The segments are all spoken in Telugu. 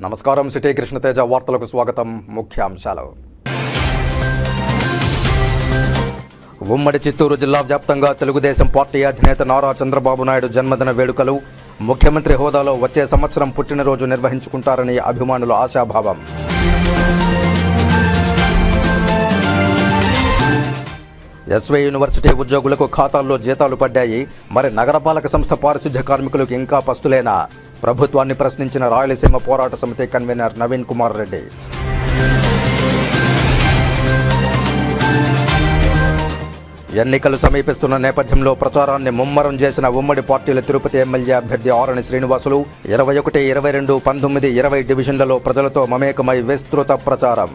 నమస్కారం సిటీ కృష్ణతేజ వార్తలకు స్వాగతం. ముఖ్యాంశాలు. ఉమ్మడి చిత్తూరు జిల్లా వ్యాప్తంగా తెలుగుదేశం పార్టీ అధినేత నారా చంద్రబాబు నాయుడు జన్మదిన వేడుకలు. ముఖ్యమంత్రి హోదాలో వచ్చే సంవత్సరం పుట్టినరోజు నిర్వహించుకుంటారని అభిమానుల ఆశాభావం. ఎస్వై యూనివర్సిటీ ఉద్యోగులకు ఖాతాల్లో జీతాలు పడ్డాయి. మరి నగరపాలక సంస్థ పారిశుధ్య కార్మికులకు ఇంకా పస్తులేనా? ప్రభుత్వాన్ని ప్రశ్నించిన రాయలసీమ పోరాట సమితి కన్వీనర్ నవీన్ కుమార్ రెడ్డి. ఎన్నికలు సమీపిస్తున్న నేపథ్యంలో ప్రచారాన్ని ముమ్మరం చేసిన ఉమ్మడి పార్టీల తిరుపతి ఎమ్మెల్యే అభ్యర్థి ఆరణి శ్రీనివాసులు 21, 22, 19, 20 డివిజన్లలో ప్రజలతో మమేకమై విస్తృత ప్రచారం.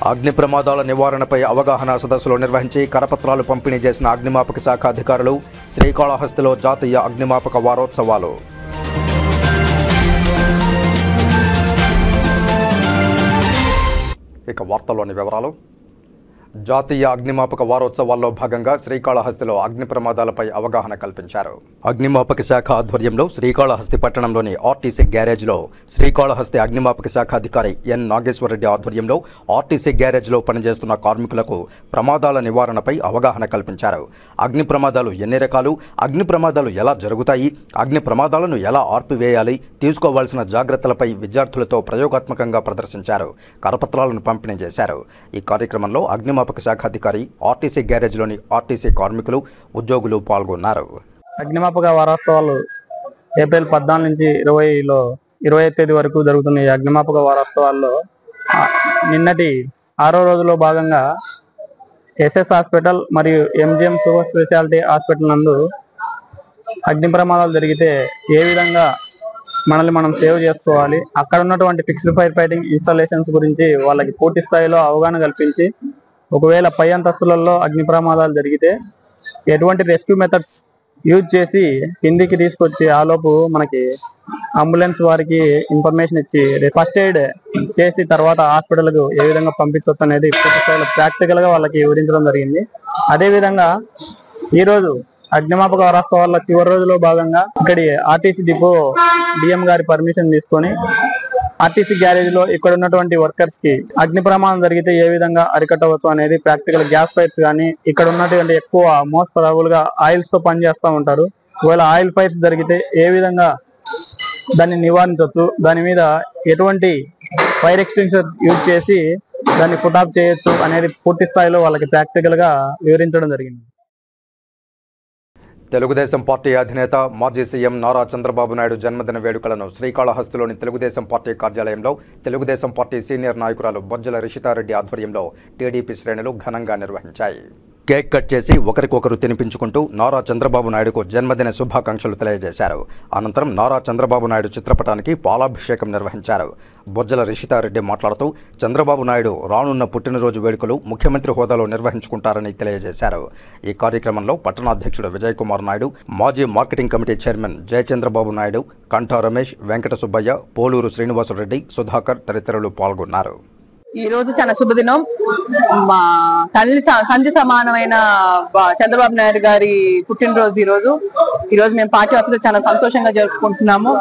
అగ్ని ప్రమాదాల నివారణపై అవగాహన సదస్సులు నిర్వహించి కరపత్రాలు పంపిణీ చేసిన అగ్నిమాపక శాఖ అధికారులు. శ్రీకాళహస్తిలో జాతీయ అగ్నిమాపక వారోత్సవాలు. ఇక వార్తల్లోని వివరాలు. జాతీయ అగ్నిమాపక వారోత్సవాల్లో భాగంగా శ్రీకాళహస్తిలో అగ్ని ప్రమాదాలపై అవగాహన కల్పించారు. అగ్నిమాపక శాఖ ఆధ్వర్యంలో శ్రీకాళహస్తి పట్టణంలోని ఆర్టీసీ గ్యారేజ్లో శ్రీకాళహస్తి అగ్నిమాపక శాఖ అధికారి ఎన్ నాగేశ్వరరెడ్డి ఆధ్వర్యంలో ఆర్టీసీ గ్యారేజ్లో పనిచేస్తున్న కార్మికులకు ప్రమాదాల నివారణపై అవగాహన కల్పించారు. అగ్ని ప్రమాదాలు ఎన్ని రకాలు, అగ్ని ప్రమాదాలు ఎలా జరుగుతాయి, అగ్ని ప్రమాదాలను ఎలా ఆర్పివేయాలి, తీసుకోవాల్సిన జాగ్రత్తలపై విద్యార్థులతో ప్రయోగాత్మకంగా ప్రదర్శించారు. కరపత్రాలను పంపిణీ చేశారు. ఈ కార్యక్రమంలో అగ్నిమాపక శాఖ అధికారి, ఆర్టీసీ గ్యారేజ్లోని ఆర్టీసీ కార్మికులు, ఉద్యోగులు పాల్గొన్నారు. అగ్నిమాపక వారోత్సవాలు ఏప్రిల్ 14 నుంచి 20 తేదీ వరకు జరుగుతున్న ఈ అగ్నిమాపక వారోత్సవాల్లో నిన్నటి 6వ రోజులో భాగంగా ఎస్ఎస్ హాస్పిటల్ మరియు ఎంజిఎం సూపర్ స్పెషాలిటీ హాస్పిటల్ నందు అగ్ని ప్రమాదాలు జరిగితే ఏ విధంగా మనల్ని మనం సేవ్ చేసుకోవాలి, అక్కడ ఉన్నటువంటి ఫిక్స్డ్ ఫైర్ ఫైటింగ్ ఇన్స్టాలేషన్స్ గురించి వాళ్ళకి పూర్తి స్థాయిలో అవగాహన కల్పించి, ఒకవేళ పై అంతస్తులలో అగ్ని ప్రమాదాలు జరిగితే ఎటువంటి రెస్క్యూ మెథడ్స్ యూజ్ చేసి కిందికి తీసుకొచ్చి ఆలోపు మనకి అంబులెన్స్ వారికి ఇన్ఫర్మేషన్ ఇచ్చి ఫస్ట్ ఎయిడ్ చేసి తర్వాత హాస్పిటల్కు ఏ విధంగా పంపించవచ్చు అనేది పూర్తి స్థాయిలో ప్రాక్టికల్ గా వాళ్ళకి వివరించడం జరిగింది. అదేవిధంగా ఈరోజు అగ్నిమాపక వారోత్సవాల్లో చివరి రోజులో భాగంగా ఇక్కడి ఆర్టీసీ డిపో డిఎం గారి పర్మిషన్ తీసుకొని ఆర్టీసీ గ్యారేజ్ లో ఇక్కడ ఉన్నటువంటి వర్కర్స్ కి అగ్ని ప్రమాదం జరిగితే ఏ విధంగా అరికట్టవచ్చు అనేది ప్రాక్టికల్ గ్యాస్ ఫైర్స్ కానీ ఇక్కడ ఉన్నటువంటి ఎక్కువ మోస్ట్ ప్రాబబుల్ గా ఆయిల్స్ తో పనిచేస్తూ ఉంటారు. ఒకవేళ ఆయిల్ ఫైర్స్ జరిగితే ఏ విధంగా దాన్ని నివారించవచ్చు, దాని మీద ఎటువంటి ఫైర్ ఎక్స్టింగ్విషర్ యూజ్ చేసి దాన్ని పుట్ ఆఫ్ చేయొచ్చు అనేది పూర్తి స్థాయిలో వాళ్ళకి ప్రాక్టికల్ గా వివరించడం జరిగింది. తెలుగుదేశం పార్టీ అధినేత మాజీ సీఎం నారా చంద్రబాబు నాయుడు జన్మదిన వేడుకలను శ్రీకాళహస్తిలోని తెలుగుదేశం పార్టీ కార్యాలయంలో తెలుగుదేశం పార్టీ సీనియర్ నాయకురాలు బొజ్జల రిషితారెడ్డి ఆధ్వర్యంలో టీడీపీ శ్రేణులు ఘనంగా నిర్వహించాయి. కేక్ కట్ చేసి ఒకరికొకరు తినిపించుకుంటూ నారా చంద్రబాబు నాయుడుకు జన్మదిన శుభాకాంక్షలు తెలియజేశారు. అనంతరం నారా చంద్రబాబు నాయుడు చిత్రపటానికి పాలాభిషేకం నిర్వహించారు. బొజ్జల రిషితారెడ్డి మాట్లాడుతూ చంద్రబాబు నాయుడు రానున్న పుట్టినరోజు వేడుకలు ముఖ్యమంత్రి హోదాలో నిర్వహించుకుంటారని తెలియజేశారు. ఈ కార్యక్రమంలో పట్టణాధ్యక్షుడు విజయ్ కుమార్ నాయుడు, మాజీ marketing committee chairman Jayachandrababu Naidu, Kantha Ramesh, Venkata Subbaiah, Poluru Srinivasareddy, Sudhakar తదితరులు పాల్గొన్నారు. ఈ రోజు చాలా శుభదినం. మా తండ్రి సమానమైన చంద్రబాబు నాయుడు గారి పుట్టినరోజు ఈ రోజు మేము పార్టీ ఆఫీసులో చాలా సంతోషంగా జరుపుకుంటున్నాము.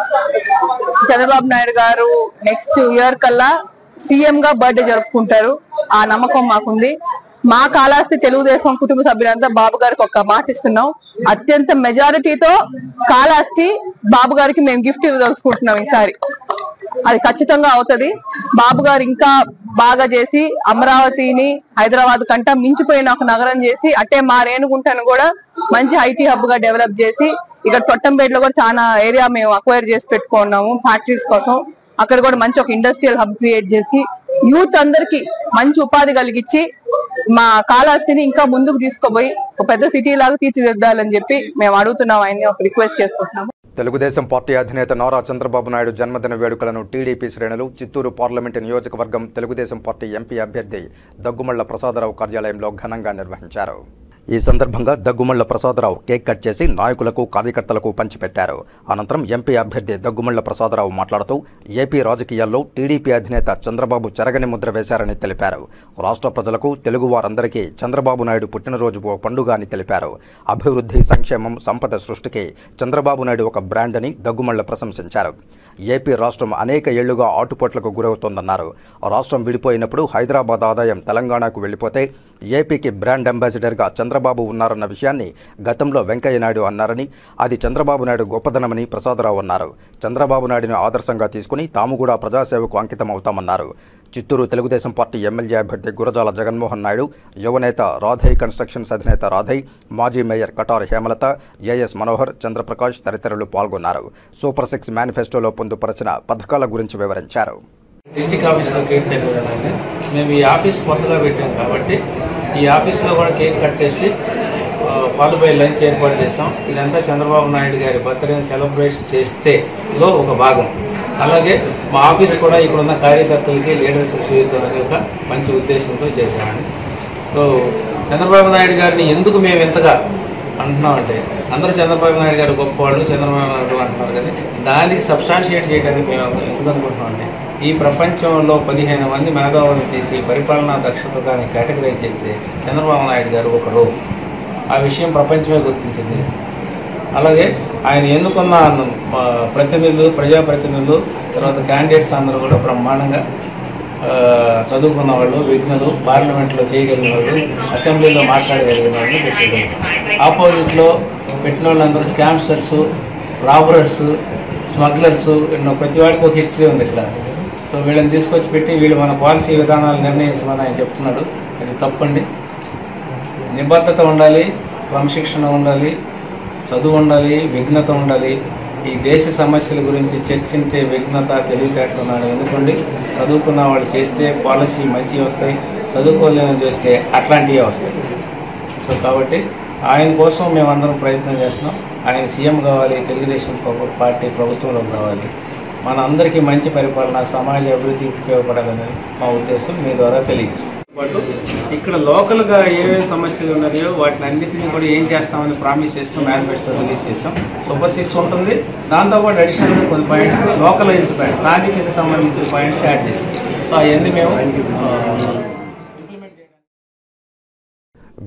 చంద్రబాబు నాయుడు గారు నెక్స్ట్ ఇయర్ కల్లా సీఎం గా బర్త్డే జరుపుకుంటారు. ఆ నమ్మకం మాకుంది. మా కాళహస్తి తెలుగుదేశం కుటుంబ సభ్యులంతా బాబు గారికి ఒక మాట ఇస్తున్నాం. అత్యంత మెజారిటీతో కాళహస్తి బాబు గారికి మేము గిఫ్ట్ ఇవ్వదలుచుకుంటున్నాం. ఈసారి అది ఖచ్చితంగా అవుతుంది. బాబు గారు ఇంకా బాగా చేసి అమరావతిని హైదరాబాద్ కంటా మించిపోయిన ఒక నగరం చేసి, అట్టే మా రేణుగుంటను కూడా మంచి ఐటీ హబ్ గా డెవలప్ చేసి, ఇక్కడ తొట్టంపేటలో కూడా చాలా ఏరియా మేము అక్వైర్ చేసి పెట్టుకున్నాము ఫ్యాక్టరీస్ కోసం. అక్కడ కూడా మంచి ఒక ఇండస్ట్రియల్ హబ్ క్రియేట్ చేసి యూత్ అందరికి మంచి ఉపాధి కలిగించి మా కాళహస్తిని ఇంకా ముందుకు తీసుకుపోయి ఒక పెద్ద సిటీ లాగా తీర్చిదిద్దాలని చెప్పి మేము అడుగుతున్నాం. ఆయన్ని ఒక రిక్వెస్ట్ చేసుకుంటున్నాము. తెలుగుదేశం పార్టీ అధినేత నారా చంద్రబాబు నాయుడు జన్మదిన వేడుకలను టీడీపీ శ్రేణులు చిత్తూరు పార్లమెంటు నియోజకవర్గం తెలుగుదేశం పార్టీ ఎంపీ అభ్యర్థి దగ్గుమళ్ల ప్రసాదరావు కార్యాలయంలో ఘనంగా నిర్వహించారు. ఈ సందర్భంగా దగ్గుమళ్ల ప్రసాదరావు కేక్ కట్ చేసి నాయకులకు కార్యకర్తలకు పంచిపెట్టారు. అనంతరం ఎంపీ అభ్యర్థి దగ్గుమళ్ల ప్రసాదరావు మాట్లాడుతూ ఏపీ రాజకీయాల్లో టీడీపీ అధినేత చంద్రబాబు చెరగని ముద్ర వేశారని తెలిపారు. రాష్ట్ర ప్రజలకు, తెలుగు వారందరికీ చంద్రబాబు నాయుడు పుట్టినరోజు ఓ పండుగ అని తెలిపారు. అభివృద్ధి, సంక్షేమం, సంపద సృష్టికి చంద్రబాబు నాయుడు ఒక బ్రాండ్ అని దగ్గుమళ్ల ప్రశంసించారు. ఏపీ రాష్ట్రం అనేక ఏళ్లుగా ఆటుపోట్లకు గురవుతోందన్నారు. రాష్ట్రం విడిపోయినప్పుడు హైదరాబాద్ ఆదాయం తెలంగాణకు వెళ్లిపోతే ఏపీకి బ్రాండ్ అంబాసిడర్గా చంద్రబాబు ఉన్నారన్న విషయాన్ని గతంలో వెంకయ్య నాయుడు అన్నారని, అది చంద్రబాబు నాయుడు గొప్పదనమని ప్రసాదరావు అన్నారు. చంద్రబాబు నాయుడిని ఆదర్శంగా తీసుకుని తాము కూడా ప్రజాసేవకు అంకితమవుతామన్నారు. చిత్తూరు తెలుగుదేశం పార్టీ ఎమ్మెల్యే అభ్యర్థి గురజాల జగన్మోహన్ నాయుడు, యువనేత రాధై కన్స్ట్రక్షన్స్ అధినేత రాధై, మాజీ మేయర్ కటారి హేమలత, ఏఎస్ మనోహర్, చంద్రప్రకాష్ తదితరులు పాల్గొన్నారు. సూపర్ 6 మేనిఫెస్టోలో పొందుపరిచిన పథకాల గురించి వివరించారు. డిస్ట్రిక్ట్ ఆఫీస్లో కేక్ సెంటర్ మేము ఈ ఆఫీస్ కొత్తగా పెట్టాం కాబట్టి ఈ ఆఫీస్లో కూడా కేక్ కట్ చేసి ఫాలో బై లంచ్ ఏర్పాటు చేస్తాం. ఇదంతా చంద్రబాబు నాయుడు గారి బర్త్డేని సెలబ్రేషన్ చేస్తేలో ఒక భాగం. అలాగే మా ఆఫీస్ కూడా ఇక్కడ ఉన్న కార్యకర్తలకి లీడర్స్ చూద్దామని ఒక మంచి ఉద్దేశంతో చేసామండి. సో చంద్రబాబు నాయుడు గారిని ఎందుకు మేము ఇంతగా అంటున్నామంటే, అందరూ చంద్రబాబు నాయుడు గారు గొప్పవాళ్ళు, చంద్రబాబు నాయుడు అంటున్నారు కానీ దానికి సబ్స్టాన్షియేట్ చేయడానికి మేము ఎందుకు అనుకుంటున్నామంటే, ఈ ప్రపంచంలో 15 మంది మేధావులను తీసి పరిపాలనా దక్షత కానీ కేటగరైజ్ చేస్తే చంద్రబాబు నాయుడు గారు ఒకరు. ఆ విషయం ప్రపంచమే గుర్తించింది. అలాగే ఆయన ఎన్నుకున్న ప్రతినిధులు, ప్రజాప్రతినిధులు, తర్వాత క్యాండిడేట్స్ అందరూ కూడా బ్రహ్మాండంగా చదువుకున్న వాళ్ళు, విఘ్నులు, పార్లమెంట్లో చేయగలిగిన వాళ్ళు, అసెంబ్లీలో మాట్లాడగలిగిన వాళ్ళు పెట్టేది. ఆపోజిట్లో పెట్టిన వాళ్ళందరూ స్కామ్స్టర్స్, రాబరర్స్, స్మగ్లర్స్, ప్రతి వాడికి ఒక హిస్టరీ ఉంది ఇక్కడ. సో వీళ్ళని తీసుకొచ్చి పెట్టి వీళ్ళు మన పాలసీ విధానాలు నిర్ణయించమని ఆయన చెప్తున్నాడు. అది తప్పండి. నిబద్ధత ఉండాలి, క్రమశిక్షణ ఉండాలి, చదువు ఉండాలి, విఘ్నత ఉండాలి. ఈ దేశ సమస్యల గురించి చర్చించే విఘ్నత, తెలివితేటలు ఉన్నాడు. ఎందుకండి చదువుకున్న వాళ్ళు చేస్తే పాలసీ మంచివి వస్తాయి, చదువుకోలేని చేస్తే అట్లాంటివే వస్తాయి. సో కాబట్టి ఆయన కోసం మేమందరం ప్రయత్నం చేస్తున్నాం. ఆయన సీఎం కావాలి, తెలుగుదేశం పార్టీ ప్రభుత్వంలోకి రావాలి, మన అందరికీ మంచి పరిపాలన, సమాజ అభివృద్ధికి ఉపయోగపడాలని మా ఉద్దేశం మీ ద్వారా తెలియజేస్తాం. పాటు ఇక్కడ లోకల్గా ఏమేమి సమస్యలు ఉన్నాయో వాటిని అన్నింటినీ కూడా ఏం చేస్తామని ప్రామిస్ చేస్తూ మేనిఫెస్టో రిలీజ్ చేస్తాం. సూపర్ 6 ఉంటుంది. దాంతోపాటు అడిషనల్గా కొన్ని పాయింట్స్, లోకలైజ్డ్ పాయింట్స్, స్థానికతకి సంబంధించిన పాయింట్స్ యాడ్ చేస్తాం. సో అవన్నీ మేము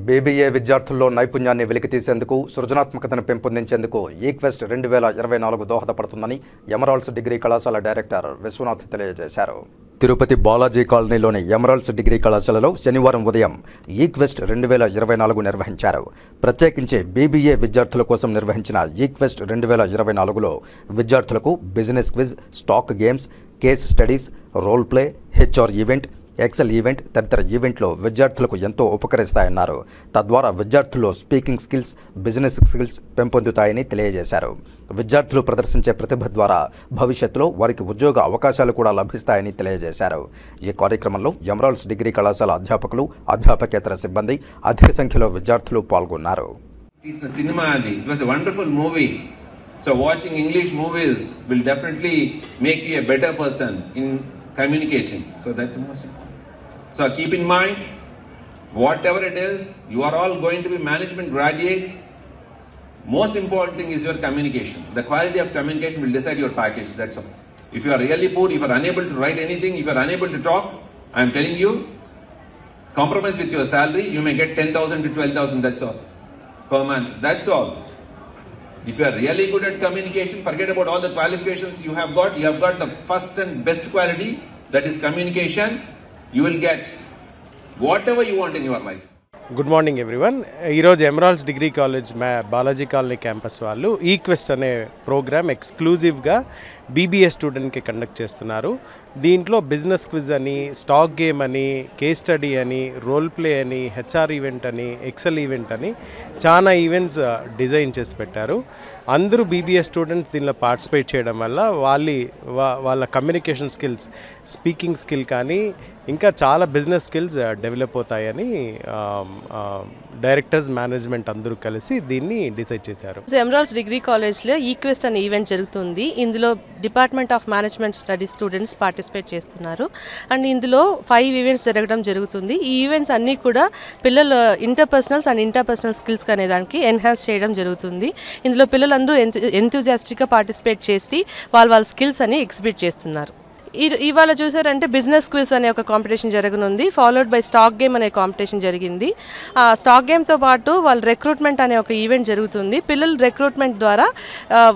బీబీఏ విద్యార్థుల్లో నైపుణ్యాన్ని వెలికితీసేందుకు, సృజనాత్మకతను పెంపొందించేందుకు ఈక్వెస్ట్ 2024 దోహదపడుతుందని ఎమరాల్డ్స్ డిగ్రీ కళాశాల డైరెక్టర్ విశ్వనాథ్ తెలియజేశారు. తిరుపతి బాలాజీ కాలనీలోని ఎమరాల్డ్స్ డిగ్రీ కళాశాలలో శనివారం ఉదయం ఈక్వెస్ట్ 2024 నిర్వహించారు. ప్రత్యేకించి బీబీఏ విద్యార్థుల కోసం నిర్వహించిన ఈక్వెస్ట్ 2024లో విద్యార్థులకు business quiz, stock games, case studies, role play, HR event, excel event తదితర ఈవెంట్లు విద్యార్థులకు ఎంతో ఉపకరిస్తాయన్నారు. తద్వారా విద్యార్థుల్లో స్పీకింగ్ స్కిల్స్, బిజినెస్ స్కిల్స్ పెంపొందుతాయని తెలియజేశారు. విద్యార్థులు ప్రదర్శించే ప్రతిభ ద్వారా భవిష్యత్తులో వారికి ఉద్యోగ అవకాశాలు కూడా లభిస్తాయని తెలియజేశారు. ఈ కార్యక్రమంలో ఎమరాల్డ్స్ డిగ్రీ కళాశాల అధ్యాపకులు, అధ్యాపకేతర సిబ్బంది, అధిక సంఖ్యలో విద్యార్థులు పాల్గొన్నారు. So watching English movies will definitely make you a better person in communicating. So that's the most important. So keep in mind, whatever it is, you are all going to be management graduates. Most important thing is your communication. The quality of communication will decide your package, that's all. If you are really poor, if you are unable to write anything, if you are unable to talk, I am telling you, compromise with your salary, you may get 10,000 to 12,000, that's all, per month, that's all. If you are really good at communication, forget about all the qualifications you have got the first and best quality, that is communication. You will get whatever you want in your life. Good morning everyone. ఈరోజు Emeralds degree college Balaji colony campus వాళ్ళు ఈక్వెస్ట్ అనే ప్రోగ్రామ్ ఎక్స్క్లూజివ్గా బీబీఏ స్టూడెంట్కి కండక్ట్ చేస్తున్నారు. దీంట్లో బిజినెస్ క్విజ్ అని, స్టాక్ గేమ్ అని, కేస్ స్టడీ అని, రోల్ ప్లే అని, హెచ్ఆర్ ఈవెంట్ అని, ఎక్సెల్ ఈవెంట్ అని చాలా ఈవెంట్స్ డిజైన్ చేసి పెట్టారు. అందరూ బీబీఏ స్టూడెంట్స్ దీనిలో పార్టిసిపేట్ చేయడం వల్ల వాళ్ళ కమ్యూనికేషన్ స్కిల్స్, స్పీకింగ్ స్కిల్ కానీ, ఇంకా చాలా బిజినెస్ స్కిల్స్ డెవలప్ అవుతాయని డైరెక్టర్స్ మేనేజ్మెంట్ అందరూ కలిసి దీన్ని డిసైడ్ చేశారు. ఎమరాల్డ్స్ డిగ్రీ కాలేజ్లో ఈక్వెస్ట్ అనే ఈవెంట్ జరుగుతుంది. ఇందులో department of management studies students participate చేస్తున్నారు. అండ్ ఇందులో 5 ఈవెంట్స్ జరగడం జరుగుతుంది. ఈ ఈవెంట్స్ అన్నీ కూడా పిల్లల ఇంటర్పర్సనల్స్ అండ్ ఇంటర్పర్సనల్ స్కిల్స్ అనే దానికి ఎన్హాన్స్ చేయడం జరుగుతుంది. ఇందులో పిల్లలందరూ ఎంతూజియాస్టిక్గా పార్టిసిపేట్ చేసి వాళ్ళ స్కిల్స్ అని ఎగ్జిబిట్ చేస్తున్నారు. ఇవాళ చూసారంటే బిజినెస్ క్విజ్ అనే ఒక కాంపిటీషన్ జరగనుంది. ఫాలోడ్ బై స్టాక్ గేమ్ అనే కాంపిటీషన్ జరిగింది. ఆ స్టాక్ గేమ్తో పాటు వాళ్ళ రిక్రూట్మెంట్ అనే ఒక ఈవెంట్ జరుగుతుంది. పిల్లల రిక్రూట్మెంట్ ద్వారా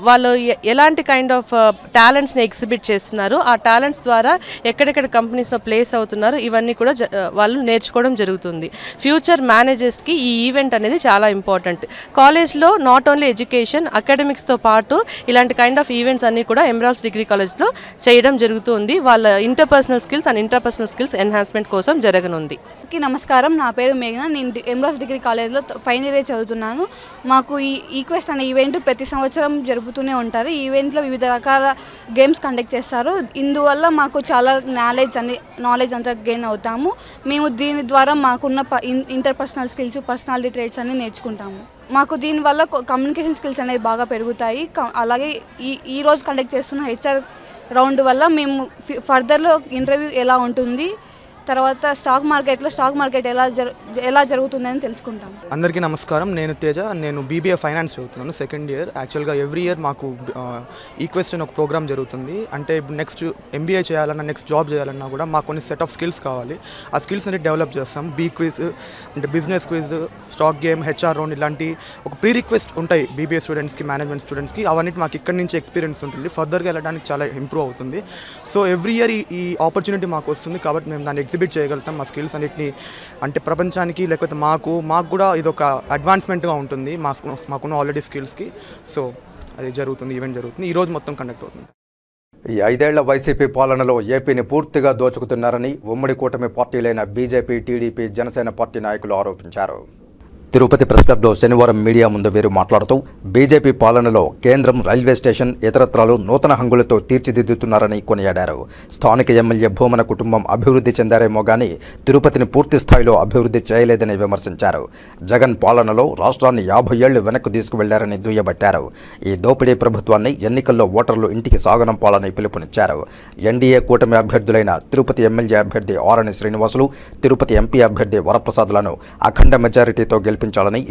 వాళ్ళు ఎలాంటి కైండ్ ఆఫ్ టాలెంట్స్ని ఎగ్జిబిట్ చేస్తున్నారు, ఆ టాలెంట్స్ ద్వారా ఎక్కడెక్కడ కంపెనీస్లో ప్లేస్ అవుతున్నారు, ఇవన్నీ కూడా వాళ్ళు నేర్చుకోవడం జరుగుతుంది. ఫ్యూచర్ మేనేజర్స్కి ఈ ఈవెంట్ అనేది చాలా ఇంపార్టెంట్. కాలేజ్లో నాట్ ఓన్లీ ఎడ్యుకేషన్, అకాడమిక్స్తో పాటు ఇలాంటి కైండ్ ఆఫ్ ఈవెంట్స్ అన్నీ కూడా ఎమరాల్డ్స్ డిగ్రీ కాలేజ్లో చేయడం జరుగుతుంది. వాళ్ళ interpersonal skills and interpersonal skills enhancement కోసం జరగనుంది. నమస్కారం, నా పేరు మేఘన. నేను ఎమరాల్డ్స్ డిగ్రీ కాలేజ్లో ఫైనల్ ఇయర్ చదువుతున్నాను. మాకు ఈ ఈక్వెస్ట్ అనే ఈవెంట్ ప్రతి సంవత్సరం జరుపుతూనే ఉంటారు. ఈ ఈవెంట్లో వివిధ రకాల గేమ్స్ కండక్ట్ చేస్తారు. ఇందువల్ల మాకు చాలా నాలెడ్జ్ అంతా గెయిన్ అవుతాము. మేము దీని ద్వారా మాకున్న ఇంటర్పర్సనల్ స్కిల్స్, పర్సనాలిటీ ట్రేట్స్ అన్ని నేర్చుకుంటాము. మాకు దీనివల్ల కమ్యూనికేషన్ స్కిల్స్ అనేవి బాగా పెరుగుతాయి. అలాగే ఈ రోజు కండక్ట్ చేస్తున్న హెచ్ఆర్ రౌండ్ వల్ల మేము ఫర్దర్లో ఇంటర్వ్యూ ఎలా ఉంటుంది, తర్వాత స్టాక్ మార్కెట్ ఎలా జరుగుతుందని తెలుసుకుంటాం. అందరికీ నమస్కారం, నేను తేజ. నేను బీబీఏ ఫైనాన్స్ చదువుతున్నాను, సెకండ్ ఇయర్. యాక్చువల్గా ఎవ్రీ ఇయర్ మాకు ఈక్వెస్ట్ అని ఒక ప్రోగ్రామ్ జరుగుతుంది. అంటే ఇప్పుడు నెక్స్ట్ ఎంబీఏ చేయాలన్నా, నెక్స్ట్ జాబ్ చేయాలన్నా కూడా మాకు కొన్ని సెట్ ఆఫ్ స్కిల్స్ కావాలి. ఆ స్కిల్స్ అనేది డెవలప్ చేస్తాం. బీ క్విజ్ అంటే business quiz, stock game, HR round ఇలాంటి ఒక ప్రీ రిక్వెస్ట్ ఉంటాయి బీబీఏ స్టూడెంట్స్కి, మేనేజ్మెంట్ స్టూడెంట్స్కి. అవన్నీ మాకు ఇక్కడి నుంచి ఎక్స్పీరియన్స్ ఉంటుంది. ఫర్దర్గా వెళ్ళడానికి చాలా ఇంప్రూవ్ అవుతుంది. సో ఎవ్రీ ఇయర్ ఈ ఆపర్చునిటీ మాకు వస్తుంది కాబట్టి మేము దాన్ని ఎగ్జిబిట్ చేయగలుగుతాం. మా స్కిల్స్ అన్నిటిని అంటే ప్రపంచానికి, లేకపోతే మాకు కూడా ఇది ఒక అడ్వాన్స్మెంట్గా ఉంటుంది మాకున్న ఆల్రెడీ స్కిల్స్కి. సో అది జరుగుతుంది, ఈవెంట్ జరుగుతుంది. ఈరోజు మొత్తం కండక్ట్ అవుతుంది. ఈ 5 ఏళ్ల వైసీపీ పాలనలో ఏపీని పూర్తిగా దోచుకుతున్నారని ఉమ్మడి కూటమి పార్టీలైన బీజేపీ, టీడీపీ, జనసేన పార్టీ నాయకులు ఆరోపించారు. తిరుపతి ప్రెస్ క్లబ్లో శనివారం మీడియా ముందు వీరు మాట్లాడుతూ బీజేపీ పాలనలో కేంద్రం, రైల్వే స్టేషన్, ఇతరత్రాలు నూతన హంగులతో తీర్చిదిద్దుతున్నారని కొనియాడారు. స్థానిక ఎమ్మెల్యే భూమన కుటుంబం అభివృద్ధి చెందారేమో గానీ తిరుపతిని పూర్తి స్థాయిలో అభివృద్ధి చేయలేదని విమర్శించారు. జగన్ పాలనలో రాష్ట్రాన్ని 50 ఏళ్లు వెనక్కు తీసుకువెళ్లారని దుయ్యబట్టారు. ఈ దోపిడీ ప్రభుత్వాన్ని ఎన్నికల్లో ఓటర్లు ఇంటికి సాగనంపాలని పిలుపునిచ్చారు. ఎన్డీఏ కూటమి అభ్యర్థులైన తిరుపతి ఎమ్మెల్యే అభ్యర్థి ఆరణి శ్రీనివాసులు, తిరుపతి ఎంపీ అభ్యర్థి వరప్రసాద్లను అఖండ మెజారిటీతో గెలిపించాలని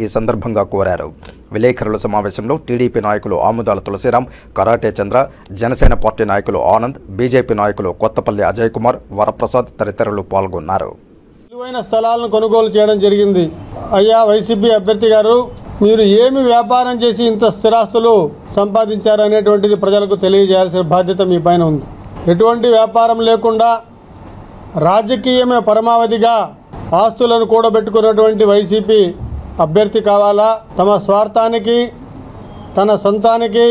ఈ సందర్భంగా కోరారు. విలేకరుల సమావేశంలో టీడీపీ నాయకులు ఆముదాల తులసిరాం, కరాటే చంద్ర, జనసేన పార్టీ నాయకులు ఆనంద్, బీజేపీ నాయకులు కొత్తపల్లి అజయ్ కుమార్, వరప్రసాద్ తదితరులు పాల్గొన్నారు. విలువైన స్థలాలను కొనుగోలు చేయడం జరిగింది. అయ్యా వైసీపీ అభ్యర్థి గారు, మీరు ఏమి వ్యాపారం చేసి ఇంత స్థిరాస్తులు సంపాదించారు అనేటువంటిది ప్రజలకు తెలియజేయాల్సిన బాధ్యత మీ పైన ఉంది. ఎటువంటి వ్యాపారం లేకుండా రాజకీయమే పరమావధిగా ఆస్తులను కూడబెట్టుకున్నటువంటి వైసీపీ అభ్యర్థి కావాలా? తమ స్వార్థానికి, తన సొంతానికి,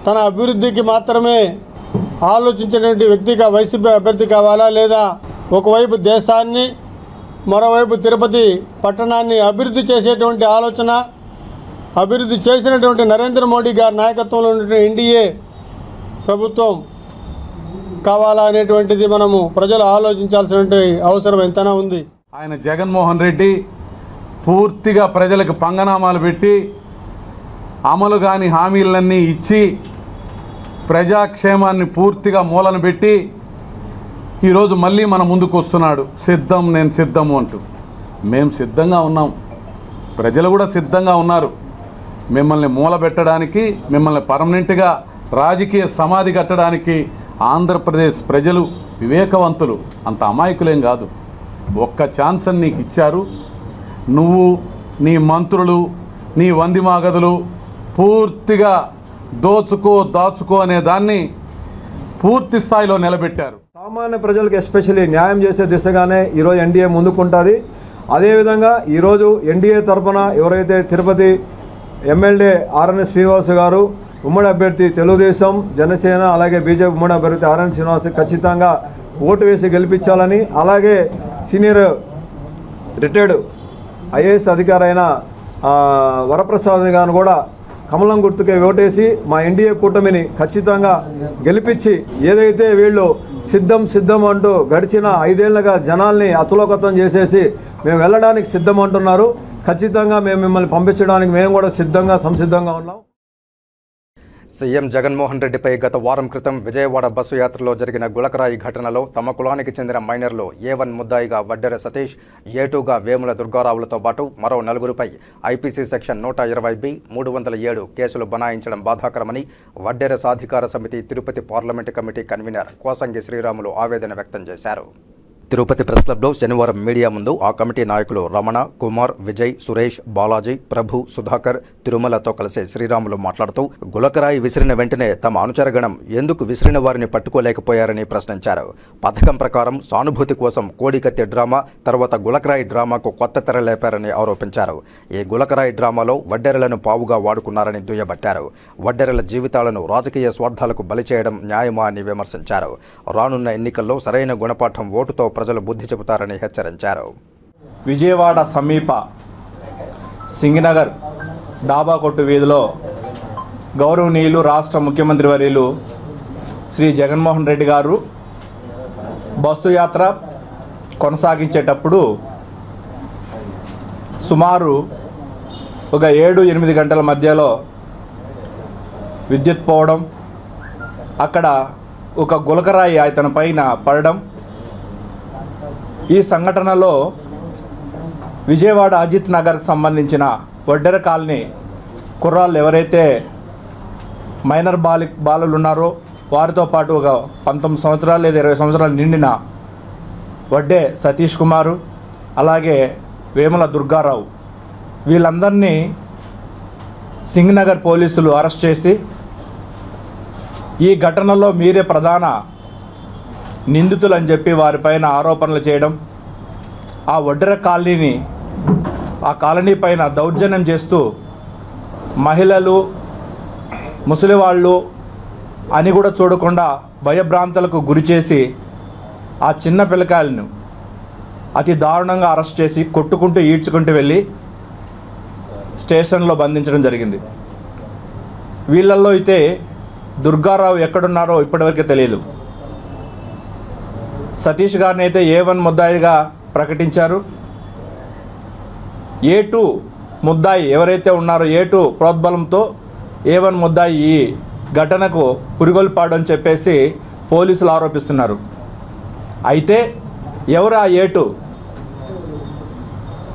తన అభివృద్ధికి మాత్రమే ఆలోచించేటువంటి వ్యక్తిగా వైసీపీ అభ్యర్థి కావాలా? లేదా ఒకవైపు దేశాన్ని, మరోవైపు తిరుపతి పట్టణాన్ని అభివృద్ధి చేసేటువంటి ఆలోచన, అభివృద్ధి చేసినటువంటి నరేంద్ర మోడీ గారి నాయకత్వంలో ఉన్నటువంటి ఎన్డీఏ ప్రభుత్వం కావాలా అనేటువంటిది మనము ప్రజలు ఆలోచించాల్సినటువంటి అవసరం ఎంతైనా ఉంది. ఆయన జగన్మోహన్ రెడ్డి పూర్తిగా ప్రజలకు పంగనామాలు పెట్టి అమలు కాని హామీలన్నీ ఇచ్చి ప్రజాక్షేమాన్ని పూర్తిగా మూలన పెట్టి ఈరోజు మళ్ళీ మన ముందుకు వస్తున్నాడు. నేను సిద్ధము అంటూ. మేము సిద్ధంగా ఉన్నాం, ప్రజలు కూడా సిద్ధంగా ఉన్నారు. మిమ్మల్ని మూల పెట్టడానికి, మిమ్మల్ని పర్మనెంట్గా రాజకీయ సమాధి కట్టడానికి ఆంధ్రప్రదేశ్ ప్రజలు వివేకవంతులు, అంత అమాయకులేం కాదు. ఒక్క ఛాన్స్ అని నీకు ఇచ్చారు. నువ్వు, నీ మంత్రులు, నీ వందిమాగదులు పూర్తిగా దాచుకో అనే దాన్ని పూర్తి స్థాయిలో నిలబెట్టారు. సామాన్య ప్రజలకు ఎస్పెషల్లీ న్యాయం చేసే దిశగానే ఈరోజు ఎన్డీఏ ముందుకుంటుంది. అదేవిధంగా ఈరోజు ఎన్డీఏ తరఫున ఎవరైతే తిరుపతి ఎమ్మెల్యే ఆరణి శ్రీనివాస్ గారు, ఉమ్మడి అభ్యర్థి తెలుగుదేశం, జనసేన, అలాగే బీజేపీ ఉమ్మడి అభ్యర్థి ఆరణి శ్రీనివాస్ ఖచ్చితంగా ఓటు వేసి గెలిపించాలని, అలాగే సీనియర్ రిటైర్డ్ ఐఏఎస్ అధికారి అయిన వరప్రసాద్ గారిని కూడా కమలం గుర్తుకే ఓటేసి మా ఎన్డీఏ కూటమిని ఖచ్చితంగా గెలిపించి ఏదైతే వీళ్ళు సిద్ధం అంటూ గడిచిన 5 ఏళ్లుగా జనాల్ని అతలోకతం చేసేసి మేము వెళ్ళడానికి సిద్ధం అంటున్నారు. ఖచ్చితంగా మేము మిమ్మల్ని పంపించడానికి మేము కూడా సంసిద్ధంగా ఉన్నాం. సీఎం జగన్మోహన్ రెడ్డిపై గత వారం క్రితం విజయవాడ బస్సు యాత్రలో జరిగిన గులకరాయి ఘటనలో తమ కులానికి చెందిన మైనర్లు A1 ముద్దాయిగా వడ్డెర సతీష్, A2గా వేముల దుర్గారావులతో పాటు మరో 4గురిపై ఐపీసీ సెక్షన్ 120B 307 కేసులు బనాయించడం బాధాకరమని Vaddera Sadhikara Samithi Tirupati parliament committee convener Kosangi Sriramulu ఆవేదన వ్యక్తం చేశారు. తిరుపతి ప్రెస్ క్లబ్లో శనివారం మీడియా ముందు ఆ కమిటీ నాయకులు రమణ, కుమార్, విజయ్, సురేష్, బాలాజీ, ప్రభు, సుధాకర్, తిరుమలతో కలిసి శ్రీరాములు మాట్లాడుతూ గులకరాయి విసిరిన వెంటనే తమ అనుచరగణం ఎందుకు విసిరిన వారిని పట్టుకోలేకపోయారని ప్రశ్నించారు. పథకం ప్రకారం సానుభూతి కోసం కోడికత్తి డ్రామా, తర్వాత గులకరాయి డ్రామాకు కొత్త తెర లేపారని ఆరోపించారు. ఈ గులకరాయి డ్రామాలో వడ్డెరలను పావుగా వాడుకున్నారని దుయ్యబట్టారు. వడ్డెరల జీవితాలను రాజకీయ స్వార్థాలకు బలి చేయడం న్యాయమా అని విమర్శించారు. రానున్న ఎన్నికల్లో సరైన గుణపాఠం ఓటుతో ప్రజలు బుద్ధి చెబుతారని హెచ్చరించారు. విజయవాడ సమీప సింగినగర్ డాబా కొట్టు వీధిలో గౌరవనీయులు రాష్ట్ర ముఖ్యమంత్రి వర్యులు శ్రీ జగన్మోహన్ రెడ్డి గారు బస్సు యాత్ర కొనసాగించేటప్పుడు సుమారు ఒక 7-8 గంటల మధ్యలో విద్యుత్ పోవడం, అక్కడ ఒక గులకరాయి అతని పైన పడడం, ఈ సంఘటనలో విజయవాడ అజిత్ నగర్కి సంబంధించిన వడ్డెర కాలనీ కుర్రాళ్ళు ఎవరైతే మైనర్ బాలులు ఉన్నారో వారితో పాటు ఒక 19 సంవత్సరాలు లేదా 20 సంవత్సరాలు నిండిన వడ్డే సతీష్ కుమారు, అలాగే వేముల దుర్గారావు, వీళ్ళందరినీ సింగనగర్ పోలీసులు అరెస్ట్ చేసి ఈ ఘటనలో మీరే ప్రధాన నిందితులు అని చెప్పి వారిపైన ఆరోపణలు చేయడం, ఆ వడ్డెర కాలనీని ఆ కాలనీ పైన దౌర్జన్యం చేస్తూ మహిళలు, ముసలివాళ్ళు అని కూడా చూడకుండా భయభ్రాంతులకు గురి చేసి ఆ చిన్న పిల్లకాయలను అతి దారుణంగా అరెస్ట్ చేసి కొట్టుకుంటూ ఈడ్చుకుంటూ వెళ్ళి స్టేషన్లో బంధించడం జరిగింది. వీళ్ళల్లో అయితే దుర్గారావు ఎక్కడున్నారో ఇప్పటివరకు తెలియదు. సతీష్ గారిని అయితే A1 ముద్దాయిగా ప్రకటించారు. A2 ముద్దాయి ఎవరైతే ఉన్నారో A2 ప్రోద్బలంతో A1 ముద్దాయి ఈ ఘటనకు పురిగొల్పాడు అని చెప్పేసి పోలీసులు ఆరోపిస్తున్నారు. అయితే ఎవరు ఆ A2?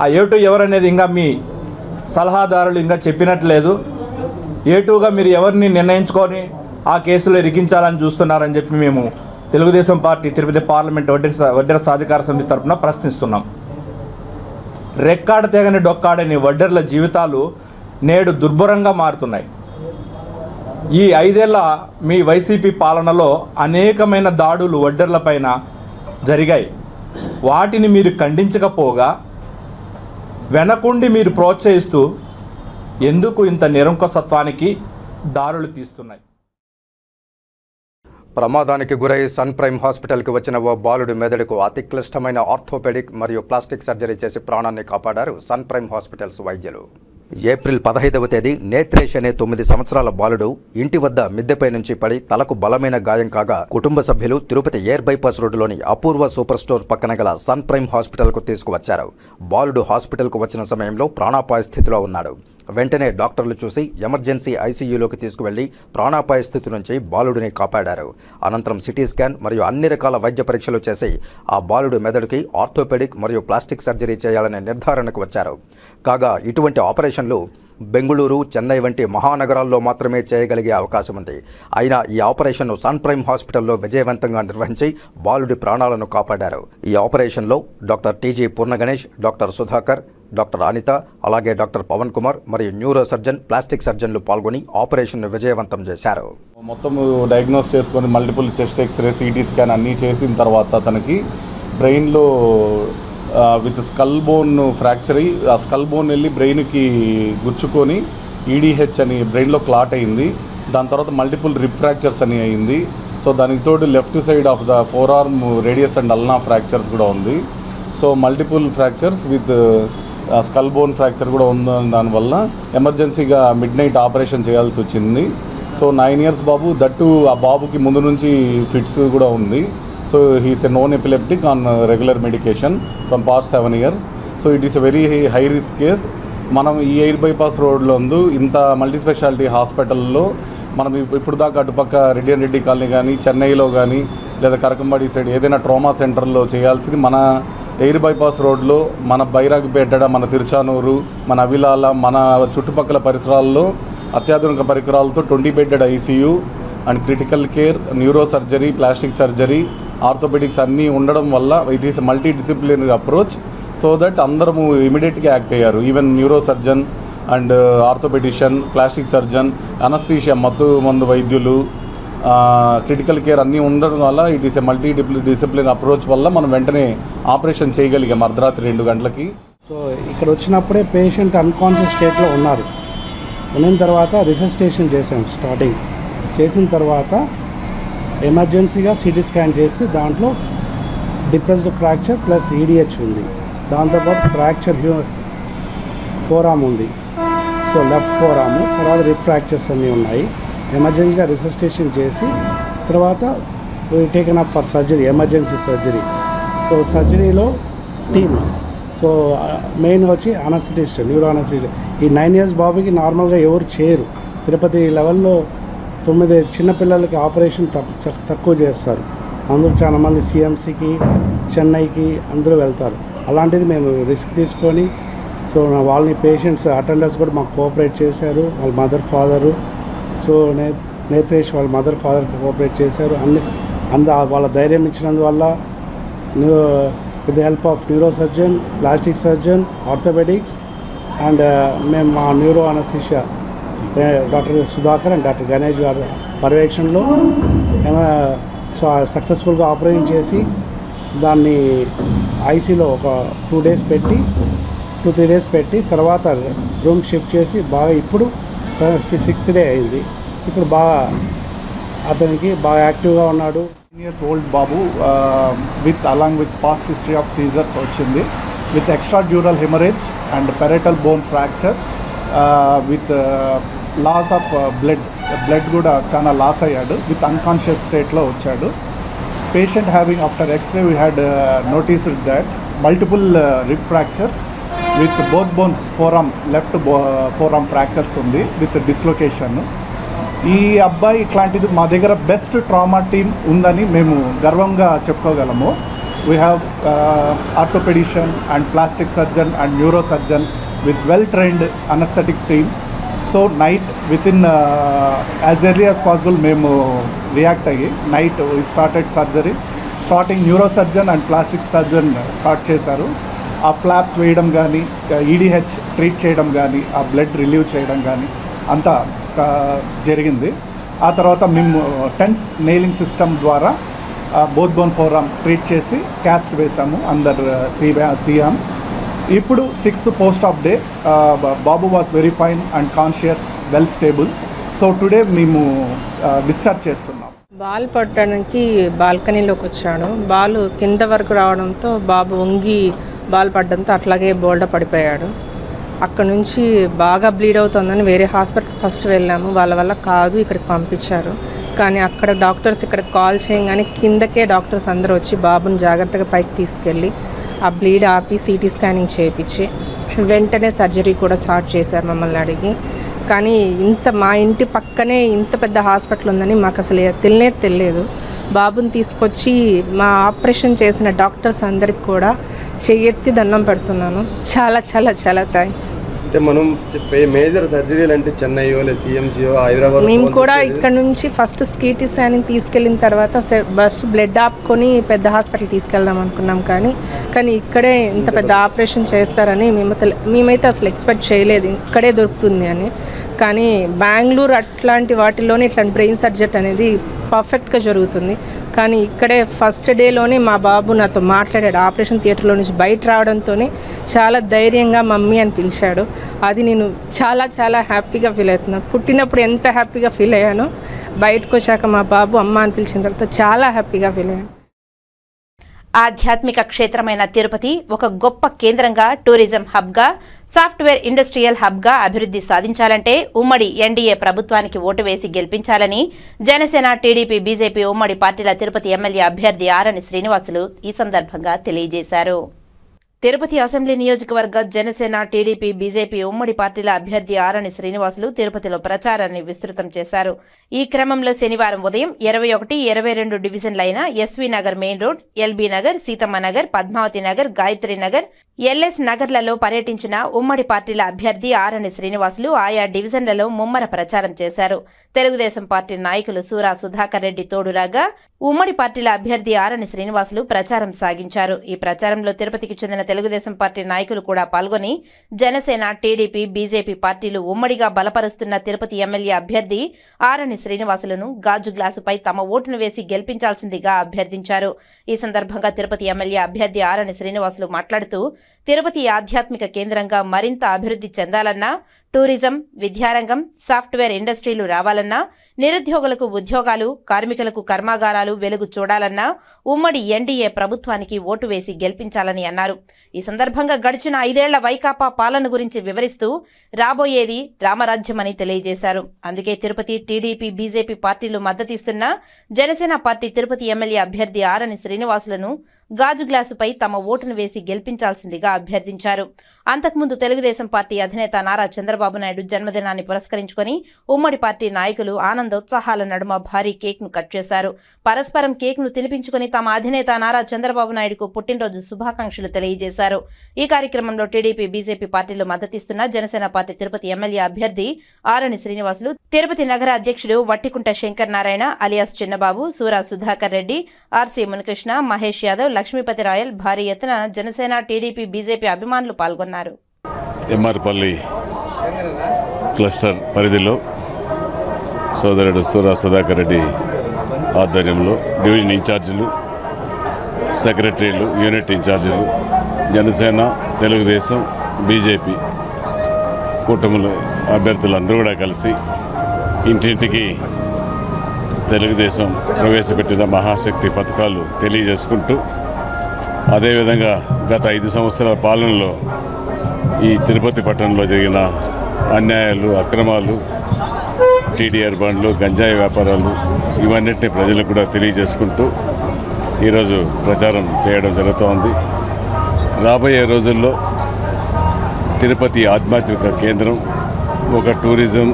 ఆ A2 ఎవరనేది ఇంకా మీ సలహాదారులు ఇంకా చెప్పినట్లేదు. A2గా మీరు ఎవరిని నిర్ణయించుకొని ఆ కేసులో ఇరికించాలని చూస్తున్నారని చెప్పి మేము తెలుగుదేశం పార్టీ తిరుపతి పార్లమెంట్ వడ్డెర సాధికార సమితి తరఫున ప్రశ్నిస్తున్నాం. రెక్కాడ తెగని డొక్కాడని వడ్డెర్ల జీవితాలు నేడు దుర్భరంగా మారుతున్నాయి. ఈ 5 ఏళ్ల మీ వైసీపీ పాలనలో అనేకమైన దాడులు వడ్డెర్లపైన జరిగాయి. వాటిని మీరు ఖండించకపోగా వెనకుండి మీరు ప్రోత్సహిస్తూ ఎందుకు ఇంత నిరంకుశత్వానికి దారులు తీస్తున్నాయి? ప్రమాదానికి గురై సన్ ప్రైమ్ హాస్పిటల్కి వచ్చిన ఓ బాలుడి మెదడుకు అతి క్లిష్టమైన ఆర్థోపెడిక్ మరియు ప్లాస్టిక్ సర్జరీ చేసి ప్రాణాన్ని కాపాడారు సన్ ప్రైమ్ హాస్పిటల్స్ వైద్యులు. ఏప్రిల్ 15వ తేదీ నేత్రేష్ అనే 9 సంవత్సరాల బాలుడు ఇంటి వద్ద మిద్దెపై నుంచి పడి తలకు బలమైన గాయం కాగా కుటుంబ సభ్యులు తిరుపతి ఎయిర్ బైపాస్ రోడ్డులోని అపూర్వ సూపర్ స్టోర్ పక్కన గల సన్ ప్రైమ్ హాస్పిటల్కు తీసుకువచ్చారు. బాలుడు హాస్పిటల్కు వచ్చిన సమయంలో ప్రాణాపాయ స్థితిలో ఉన్నాడు. వెంటనే డాక్టర్లు చూసి ఎమర్జెన్సీ ఐసీయూలోకి తీసుకువెళ్లి ప్రాణాపాయ స్థితి నుంచి బాలుడిని కాపాడారు. అనంతరం సిటీ స్కాన్ మరియు అన్ని రకాల వైద్య పరీక్షలు చేసి ఆ బాలుడు మెదడుకి ఆర్థోపెడిక్ మరియు ప్లాస్టిక్ సర్జరీ చేయాలనే నిర్ధారణకు వచ్చారు. కాగా ఇటువంటి ఆపరేషన్లు బెంగళూరు, చెన్నై వంటి మహానగరాల్లో మాత్రమే చేయగలిగే అవకాశం ఉంది. అయినా ఈ ఆపరేషన్ను సన్ ప్రైమ్ హాస్పిటల్లో విజయవంతంగా నిర్వహించి బాలుడి ప్రాణాలను కాపాడారు. ఈ ఆపరేషన్లో doctor T G Purnaganesh, doctor Sudhakar, doctor Anitha, అలాగే డాక్టర్ పవన్ కుమార్ మరియు న్యూరో సర్జన్, ప్లాస్టిక్ సర్జన్లు పాల్గొని ఆపరేషన్ను విజయవంతం చేశారు. మొత్తం డయాగ్నోస్ చేసుకొని multiple chest X-ray, CT scan అన్నీ చేసిన తర్వాత తనకి బ్రెయిన్లో విత్ స్కల్ బోన్ ఫ్రాక్చర్ అయ్యి ఆ స్కల్ బోన్ వెళ్ళి బ్రెయిన్కి గుచ్చుకొని ఈడీహెచ్ అని బ్రెయిన్లో క్లాట్ అయింది. దాని తర్వాత మల్టిపుల్ రిబ్ ఫ్రాక్చర్స్ అని అయింది. సో దానికి తోడు left side of the four arm radius and ulna fractures కూడా ఉంది. So multiple fractures with skull bone fracture కూడా ఉంది. దానివల్ల ఎమర్జెన్సీగా మిడ్ నైట్ ఆపరేషన్ చేయాల్సి వచ్చింది. సో 9 years బాబు, దట్టు ఆ బాబుకి ముందు నుంచి ఫిట్స్ కూడా ఉంది. So he's a known epileptic on regular medication from past 7 years. So it is a very high risk case. మనం ఈ ఎయిర్ బైపాస్ రోడ్లో ఇంత మల్టీ స్పెషాలిటీ హాస్పిటల్లో మనం ఇప్పుడు దాకా అటుపక్క రెడ్డి కాలనీ కానీ, చెన్నైలో కానీ, లేదా కరకంబాడి సైడ్ ఏదైనా ట్రామా సెంటర్లో చేయాల్సింది మన ఎయిర్ బైపాస్ రోడ్లో, మన బైరాగ్పేట, మన తిరుచానూరు, మన అవిలాల, మన చుట్టుపక్కల పరిసరాల్లో అత్యాధునిక పరికరాలతో 20 bedded ICU and critical care, neuro surgery, plastic surgery, orthopaedics అన్నీ ఉండడం వల్ల it is multi disciplinary approach. So that అందరము ఇమీడియట్గా యాక్ట్ అయ్యారు. Even neuro surgeon and orthopaedician, plastic surgeon, anaesthesia మందు వైద్యులు, క్రిటికల్ కేర్ అన్నీ ఉండడం వల్ల it is a multi discipline approach వల్ల మనం వెంటనే ఆపరేషన్ చేయగలిగాం అర్ధరాత్రి 2 గంటలకి. సో ఇక్కడ వచ్చినప్పుడే పేషెంట్ అన్కాన్షియస్ స్టేట్లో ఉన్నారు. ఉన్న తర్వాత రిసస్టేషన్ చేసాం. స్టార్టింగ్ చేసిన తర్వాత ఎమర్జెన్సీగా సిటీ స్కాన్ చేస్తే దాంట్లో డిప్రెస్డ్ ఫ్రాక్చర్ ప్లస్ EDH ఉంది. దాంతోపాటు ఫ్రాక్చర్ ఫోరామ్ ఉంది. సో లెఫ్ట్ ఫోరాము, తర్వాత రిప్ ఫ్రాక్చర్స్ అన్నీ ఉన్నాయి. ఎమర్జెన్సీగా రిసస్టేషన్ చేసి తర్వాత taken up for surgery, emergency surgery. So సర్జరీలో టీమ్, సో మెయిన్ వచ్చి అనస్థిటిస్ట్, న్యూరో అనస్థిటిస్ట్. ఈ 9 years బాబుకి నార్మల్గా ఎవరు చేయరు. తిరుపతి లెవెల్లో 9 చిన్నపిల్లలకి ఆపరేషన్ తక్కువ చేస్తారు. అందరూ చాలామంది CMCకి, చెన్నైకి అందరూ వెళ్తారు. అలాంటిది మేము రిస్క్ తీసుకొని, సో వాళ్ళని పేషెంట్స్ అటెండర్స్ కూడా మాకు కోఆపరేట్ చేశారు. వాళ్ళ మదర్ ఫాదరు, సో నేత్రేష్ వాళ్ళ మదర్ ఫాదర్కి కోఆపరేట్ చేశారు. వాళ్ళ ధైర్యం ఇచ్చినందువల్ల with the help of neuro surgeon, plastic surgeon, orthopaedics and మేము మా neuro anaesthesia doctor Sudhakar and doctor Ganesh గారి పర్యవేక్షణలో సక్సెస్ఫుల్గా ఆపరేషన్ చేసి దాన్ని ఐసీలో ఒక 2 days పెట్టి 2-3 days పెట్టి తర్వాత రూమ్ షిఫ్ట్ చేసి బాగా ఇప్పుడు 6th day అయింది. ఇప్పుడు బాగా అతనికి బాగా యాక్టివ్గా ఉన్నాడు. 9 years old బాబు along with past history of seizures వచ్చింది, with extra dural haemorrhage and parietal bone fracture, with loss of blood కూడా చాలా లాస్ అయ్యాడు. విత్ అన్కాన్షియస్ స్టేట్లో వచ్చాడు. Patient having after X-ray we had noticed that multiple rib fractures with both bone forearm, left forearm fractures ఉంది విత్ డిస్లొకేషన్. ఈ అబ్బాయి ఇట్లాంటిది మా దగ్గర బెస్ట్ ట్రామా టీమ్ ఉందని మేము గర్వంగా చెప్పుకోగలము. We have orthopaedician and plastic surgeon and neuro surgeon with well-trained anesthetic team. So night within as early as possible మేము రియాక్ట్ అయ్యి night we started surgery. Starting neurosurgeon and plastic surgeon start చేశారు. ఆ ఫ్లాప్స్ వేయడం కానీ, EDH ట్రీట్ చేయడం కానీ, ఆ బ్లడ్ రిలీవ్ చేయడం కానీ అంతా జరిగింది. ఆ తర్వాత మేము టెన్స్ నెయిలింగ్ సిస్టమ్ ద్వారా బోత్ బోన్ ఫోరామ్ ట్రీట్ చేసి క్యాస్ట్ వేసాము అండర్ సియామ్. ఇప్పుడు 6th post-op day, Babu was very fine and conscious, well stable. So today మేము డిశ్చార్జ్ చేస్తున్నాం. బాల్ పట్టడానికి బాల్కనీలోకి వచ్చాడు. బాల్ కింద వరకు రావడంతో బాబు వంగి బాల్ పడడంతో అట్లాగే బోల్డ పడిపోయాడు. అక్కడ నుంచి బాగా బ్లీడ్ అవుతుందని వేరే హాస్పిటల్ ఫస్ట్ వెళ్ళాము. వాళ్ళ వల్ల కాదు, ఇక్కడికి పంపించారు. కానీ అక్కడ డాక్టర్స్ ఇక్కడ కాల్ చేయగానే కిందకే డాక్టర్స్ అందరూ వచ్చి బాబుని జాగ్రత్తగా పైకి తీసుకెళ్ళి ఆ బ్లీడ్ ఆపి CT స్కానింగ్ చేయించి వెంటనే సర్జరీ కూడా స్టార్ట్ చేశారు మమ్మల్ని అడిగి. కానీ మా ఇంటి పక్కనే ఇంత పెద్ద హాస్పిటల్ ఉందని మాకు అసలు తెలియలేదు. బాబుని తీసుకొచ్చి మా ఆపరేషన్ చేసిన డాక్టర్స్ అందరికి కూడా చెయ్యెత్తి దండం పెడుతున్నాను. చాలా చాలా చాలా థ్యాంక్స్. అంటే మనం మేజర్ సర్జరీలు అంటే చెన్నైయో లేదా CMCయో హైదరాబాద్, మేము కూడా ఇక్కడ నుంచి ఫస్ట్ CT స్కానింగ్ తీసుకెళ్ళిన తర్వాత ఫస్ట్ బ్లడ్ ఆపుకొని పెద్ద హాస్పిటల్ తీసుకెళ్దాం అనుకున్నాం. కానీ ఇక్కడే ఇంత పెద్ద ఆపరేషన్ చేస్తారని మేమైతే అసలు ఎక్స్పెక్ట్ చేయలేదు, ఇక్కడే దొరుకుతుంది అని. కానీ బెంగళూరు అట్లాంటి వాటిల్లోనే ఇట్లాంటి బ్రెయిన్ సర్జరీ అనేది పర్ఫెక్ట్గా జరుగుతుంది. కానీ ఇక్కడే ఫస్ట్ డేలోనే మా బాబు నాతో మాట్లాడాడు. ఆపరేషన్ థియేటర్లో నుంచి బయట రావడంతోనే చాలా ధైర్యంగా మమ్మీ అని పిలిచాడు. అది నేను చాలా చాలా హ్యాపీగా ఫీల్ అవుతున్నాను. పుట్టినప్పుడు ఎంత హ్యాపీగా ఫీల్ అయ్యానో బయటకు వచ్చాక మా బాబు అమ్మ అని పిలిచిన తర్వాత చాలా హ్యాపీగా ఫీల్ అయ్యాను. ఆధ్యాత్మిక క్షేత్రమైన తిరుపతి ఒక గొప్ప కేంద్రంగా, టూరిజం హబ్గా, సాఫ్ట్వేర్ ఇండస్ట్రియల్ హబ్గా అభివృద్ధి సాధించాలంటే ఉమ్మడి ఎన్డీఏ ప్రభుత్వానికి ఓటు వేసి గెలిపించాలని జనసేన, టీడీపీ, బీజేపీ ఉమ్మడి పార్టీల తిరుపతి ఎమ్మెల్యే అభ్యర్థి ఆరణి శ్రీనివాసులు ఈ సందర్భంగా తెలియజేశారు. తిరుపతి అసెంబ్లీ నియోజకవర్గ జనసేన, టీడీపీ, బీజేపీ ఉమ్మడి పార్టీల అభ్యర్థి ఆరణి శ్రీనివాసులు తిరుపతిలో ప్రచారాన్ని విస్తృతం చేశారు. ఈ క్రమంలో శనివారం ఉదయం 21, 22 డివిజన్లైన S V Nagar main road, L B Nagar, Seethamma Nagar, Padmavathi Nagar, Gayatri Nagar, L S నగర్లలో పర్యటించిన ఉమ్మడి పార్టీల అభ్యర్థి ఆరణి శ్రీనివాసులు ఆయా డివిజన్లలో ముమ్మర ప్రచారం చేశారు. తెలుగుదేశం పార్టీ నాయకులు సూరా సుధాకర్ రెడ్డి తోడురాగా ఉమ్మడి పార్టీల అభ్యర్థి ఆరణి శ్రీనివాసులు ప్రచారం సాగించారు. ఈ ప్రచారంలో తిరుపతికి చెందిన తెలుగుదేశం పార్టీ నాయకులు కూడా పాల్గొని జనసేన, టీడీపీ, బీజేపీ పార్టీలు ఉమ్మడిగా బలపరుస్తున్న తిరుపతి ఎమ్మెల్యే అభ్యర్థి ఆరణి శ్రీనివాసులను గాజు గ్లాసుపై తమ ఓటును వేసి గెలిపించాల్సిందిగా అభ్యర్థించారు. ఈ సందర్భంగా తిరుపతి ఎమ్మెల్యే అభ్యర్థి ఆరణి శ్రీనివాసులు మాట్లాడుతూ తిరుపతి ఆధ్యాత్మిక కేంద్రంగా మరింత అభివృద్ధి చెందాలన్నా, టూరిజం, విద్యారంగం, సాఫ్ట్వేర్ ఇండస్ట్రీలు రావాలన్నా, నిరుద్యోగులకు ఉద్యోగాలు, కార్మికులకు కర్మాగారాలు వెలుగు చూడాలన్నా ఉమ్మడి ఎన్డీఏ ప్రభుత్వానికి ఓటు వేసి గెలిపించాలని అన్నారు. ఈ సందర్భంగా గడిచిన 5 ఏళ్ల వైకాపా పాలన గురించి వివరిస్తూ రాబోయేది రామరాజ్యమని తెలియజేశారు. అందుకే తిరుపతి, టీడీపీ, బీజేపీ పార్టీలు మద్దతిస్తున్న జనసేన పార్టీ తిరుపతి ఎమ్మెల్యే అభ్యర్థి ఆరణి శ్రీనివాసులను గాజు గ్లాసుపై తమ ఓటును వేసి గెలిపించాల్సిందిగా అభ్యర్థించారు. అంతకుముందు తెలుగుదేశం పార్టీ అధినేత నారా చంద్రబాబు నాయుడు జన్మదినాన్ని పురస్కరించుకుని ఉమ్మడి పార్టీ నాయకులు ఆనందోత్సాహాల నడుమ భారీ కేక్ను కట్ చేశారు. పరస్పరం కేక్ను తినిపించుకుని తమ అధినేత నారా చంద్రబాబు నాయుడుకు పుట్టినరోజు శుభాకాంక్షలు తెలియజేశారు. ఈ కార్యక్రమంలో టీడీపీ, బీజేపీ పార్టీలు మద్దతిస్తున్న జనసేన పార్టీ తిరుపతి ఎమ్మెల్యే అభ్యర్థి ఆరణి శ్రీనివాసులు, తిరుపతి నగర అధ్యక్షుడు వట్టికుంట శంకర్ నారాయణ అలియాస్ చిన్నబాబు, సూరా సుధాకర్ రెడ్డి, ఆర్సీ మునికృష్ణ, మహేష్ యాదవ్, లక్ష్మీపతి రాయల్ భారీ ఎత్తున జనసేన, టీడీపీ, బీజేపీ అభిమానులు పాల్గొన్నారు. ఎంఆర్పల్లి క్లస్టర్ పరిధిలో సోదరుడు సూరా సుధాకర్ రెడ్డి ఆధ్వర్యంలో డివిజన్ ఇన్ఛార్జీలు, సెక్రటరీలు, యూనిట్ ఇన్ఛార్జీలు, జనసేన, తెలుగుదేశం, బీజేపీ కూటములు అభ్యర్థులందరూ కూడా కలిసి ఇంటింటికి తెలుగుదేశం ప్రవేశపెట్టిన మహాశక్తి పథకాలు తెలియజేసుకుంటూ, అదేవిధంగా గత 5 సంవత్సరాల పాలనలో ఈ తిరుపతి పట్టణంలో జరిగిన అన్యాయాలు, అక్రమాలు, టీడీఆర్ బండ్లు, గంజాయి వ్యాపారాలు ఇవన్నిటిని ప్రజలకు కూడా తెలియజేసుకుంటూ ఈరోజు ప్రచారం చేయడం జరుగుతోంది. రాబోయే రోజుల్లో తిరుపతి ఆధ్యాత్మిక కేంద్రం ఒక టూరిజం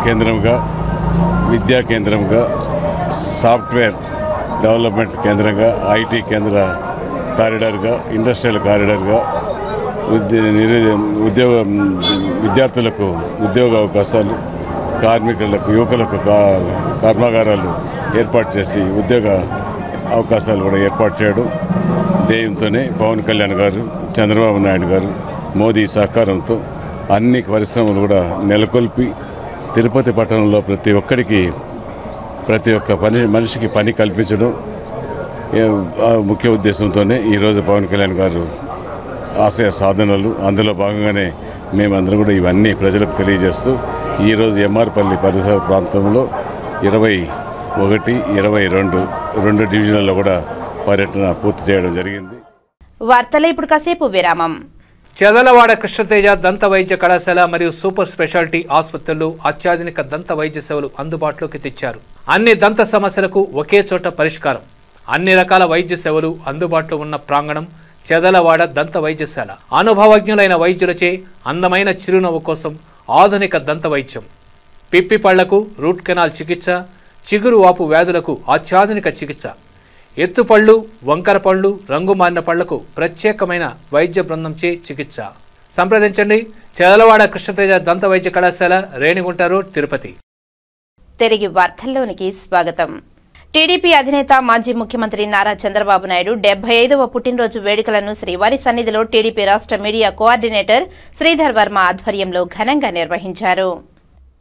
కేంద్రంగా, విద్యా కేంద్రంగా, సాఫ్ట్వేర్ డెవలప్మెంట్ కేంద్రంగా, ఐటీ కేంద్ర కారిడార్గా, ఇండస్ట్రియల్ కారిడార్గా, విద్యార్థులకు ఉద్యోగ అవకాశాలు, కార్మికులకు, యువకులకు కర్మాగారాలు ఏర్పాటు చేసి ఉద్యోగ అవకాశాలు కూడా ఏర్పాటు చేయడం ధ్యేయంతోనే పవన్ కళ్యాణ్ గారు, చంద్రబాబు నాయుడు గారు, మోదీ సహకారంతో అన్ని పరిశ్రమలు కూడా నెలకొల్పి తిరుపతి పట్టణంలో ప్రతి ఒక్క మనిషికి పని కల్పించడం ముఖ్య ఉద్దేశంతోనే ఈరోజు పవన్ కళ్యాణ్ గారు ఆశయ సాధనలు, అందులో భాగంగానే మేమందరం కూడా ఇవన్నీ ప్రజలకు తెలియజేస్తూ ఈరోజు ఎంఆర్పల్లి పరిసర ప్రాంతంలో 21, 22 డివిజన్లలో కూడా పర్యటన పూర్తి చేయడం జరిగింది. వార్తలు ఇప్పుడు కాసేపు విరామం. చదలవాడ కృష్ణతేజ దంత వైద్య కళాశాల మరియు సూపర్ స్పెషాలిటీ ఆసుపత్రులు అత్యాధునిక దంత వైద్య సేవలు అందుబాటులోకి తెచ్చారు. అన్ని దంత సమస్యలకు ఒకే చోట పరిష్కారం. అన్ని రకాల వైద్య సేవలు అందుబాటులో ఉన్న ప్రాంగణం చదలవాడ దంత వైద్యశాల. అనుభవజ్ఞులైన వైద్యులచే అందమైన చిరునవ్వు కోసం ఆధునిక దంత వైద్యం, పిప్పి పళ్లకు రూట్ కెనాల్ చికిత్స, చిగురు వాపు వ్యాధులకు అత్యాధునిక చికిత్స, ఎత్తుపళ్ళు, వంకర పళ్ళు, రంగు మారిన పళ్లకు ప్రత్యేకమైన వైద్య బృందంచే చికిత్స. సంప్రదించండి చదలవాడ కృష్ణతేజ దంత వైద్య కళాశాల, రేణిగుంట రోడ్, తిరుపతి. తిరిగి వార్తల్లోనికి స్వాగతం. టీడీపీ అధినేత మాజీ ముఖ్యమంత్రి నారా చంద్రబాబు నాయుడు 75వ పుట్టినరోజు వేడుకలను శ్రీవారి సన్నిధిలో టీడీపీ రాష్ట్ర మీడియా కోఆర్డినేటర్ శ్రీధర్ వర్మ ఆధ్వర్యంలో ఘనంగా నిర్వహించారు.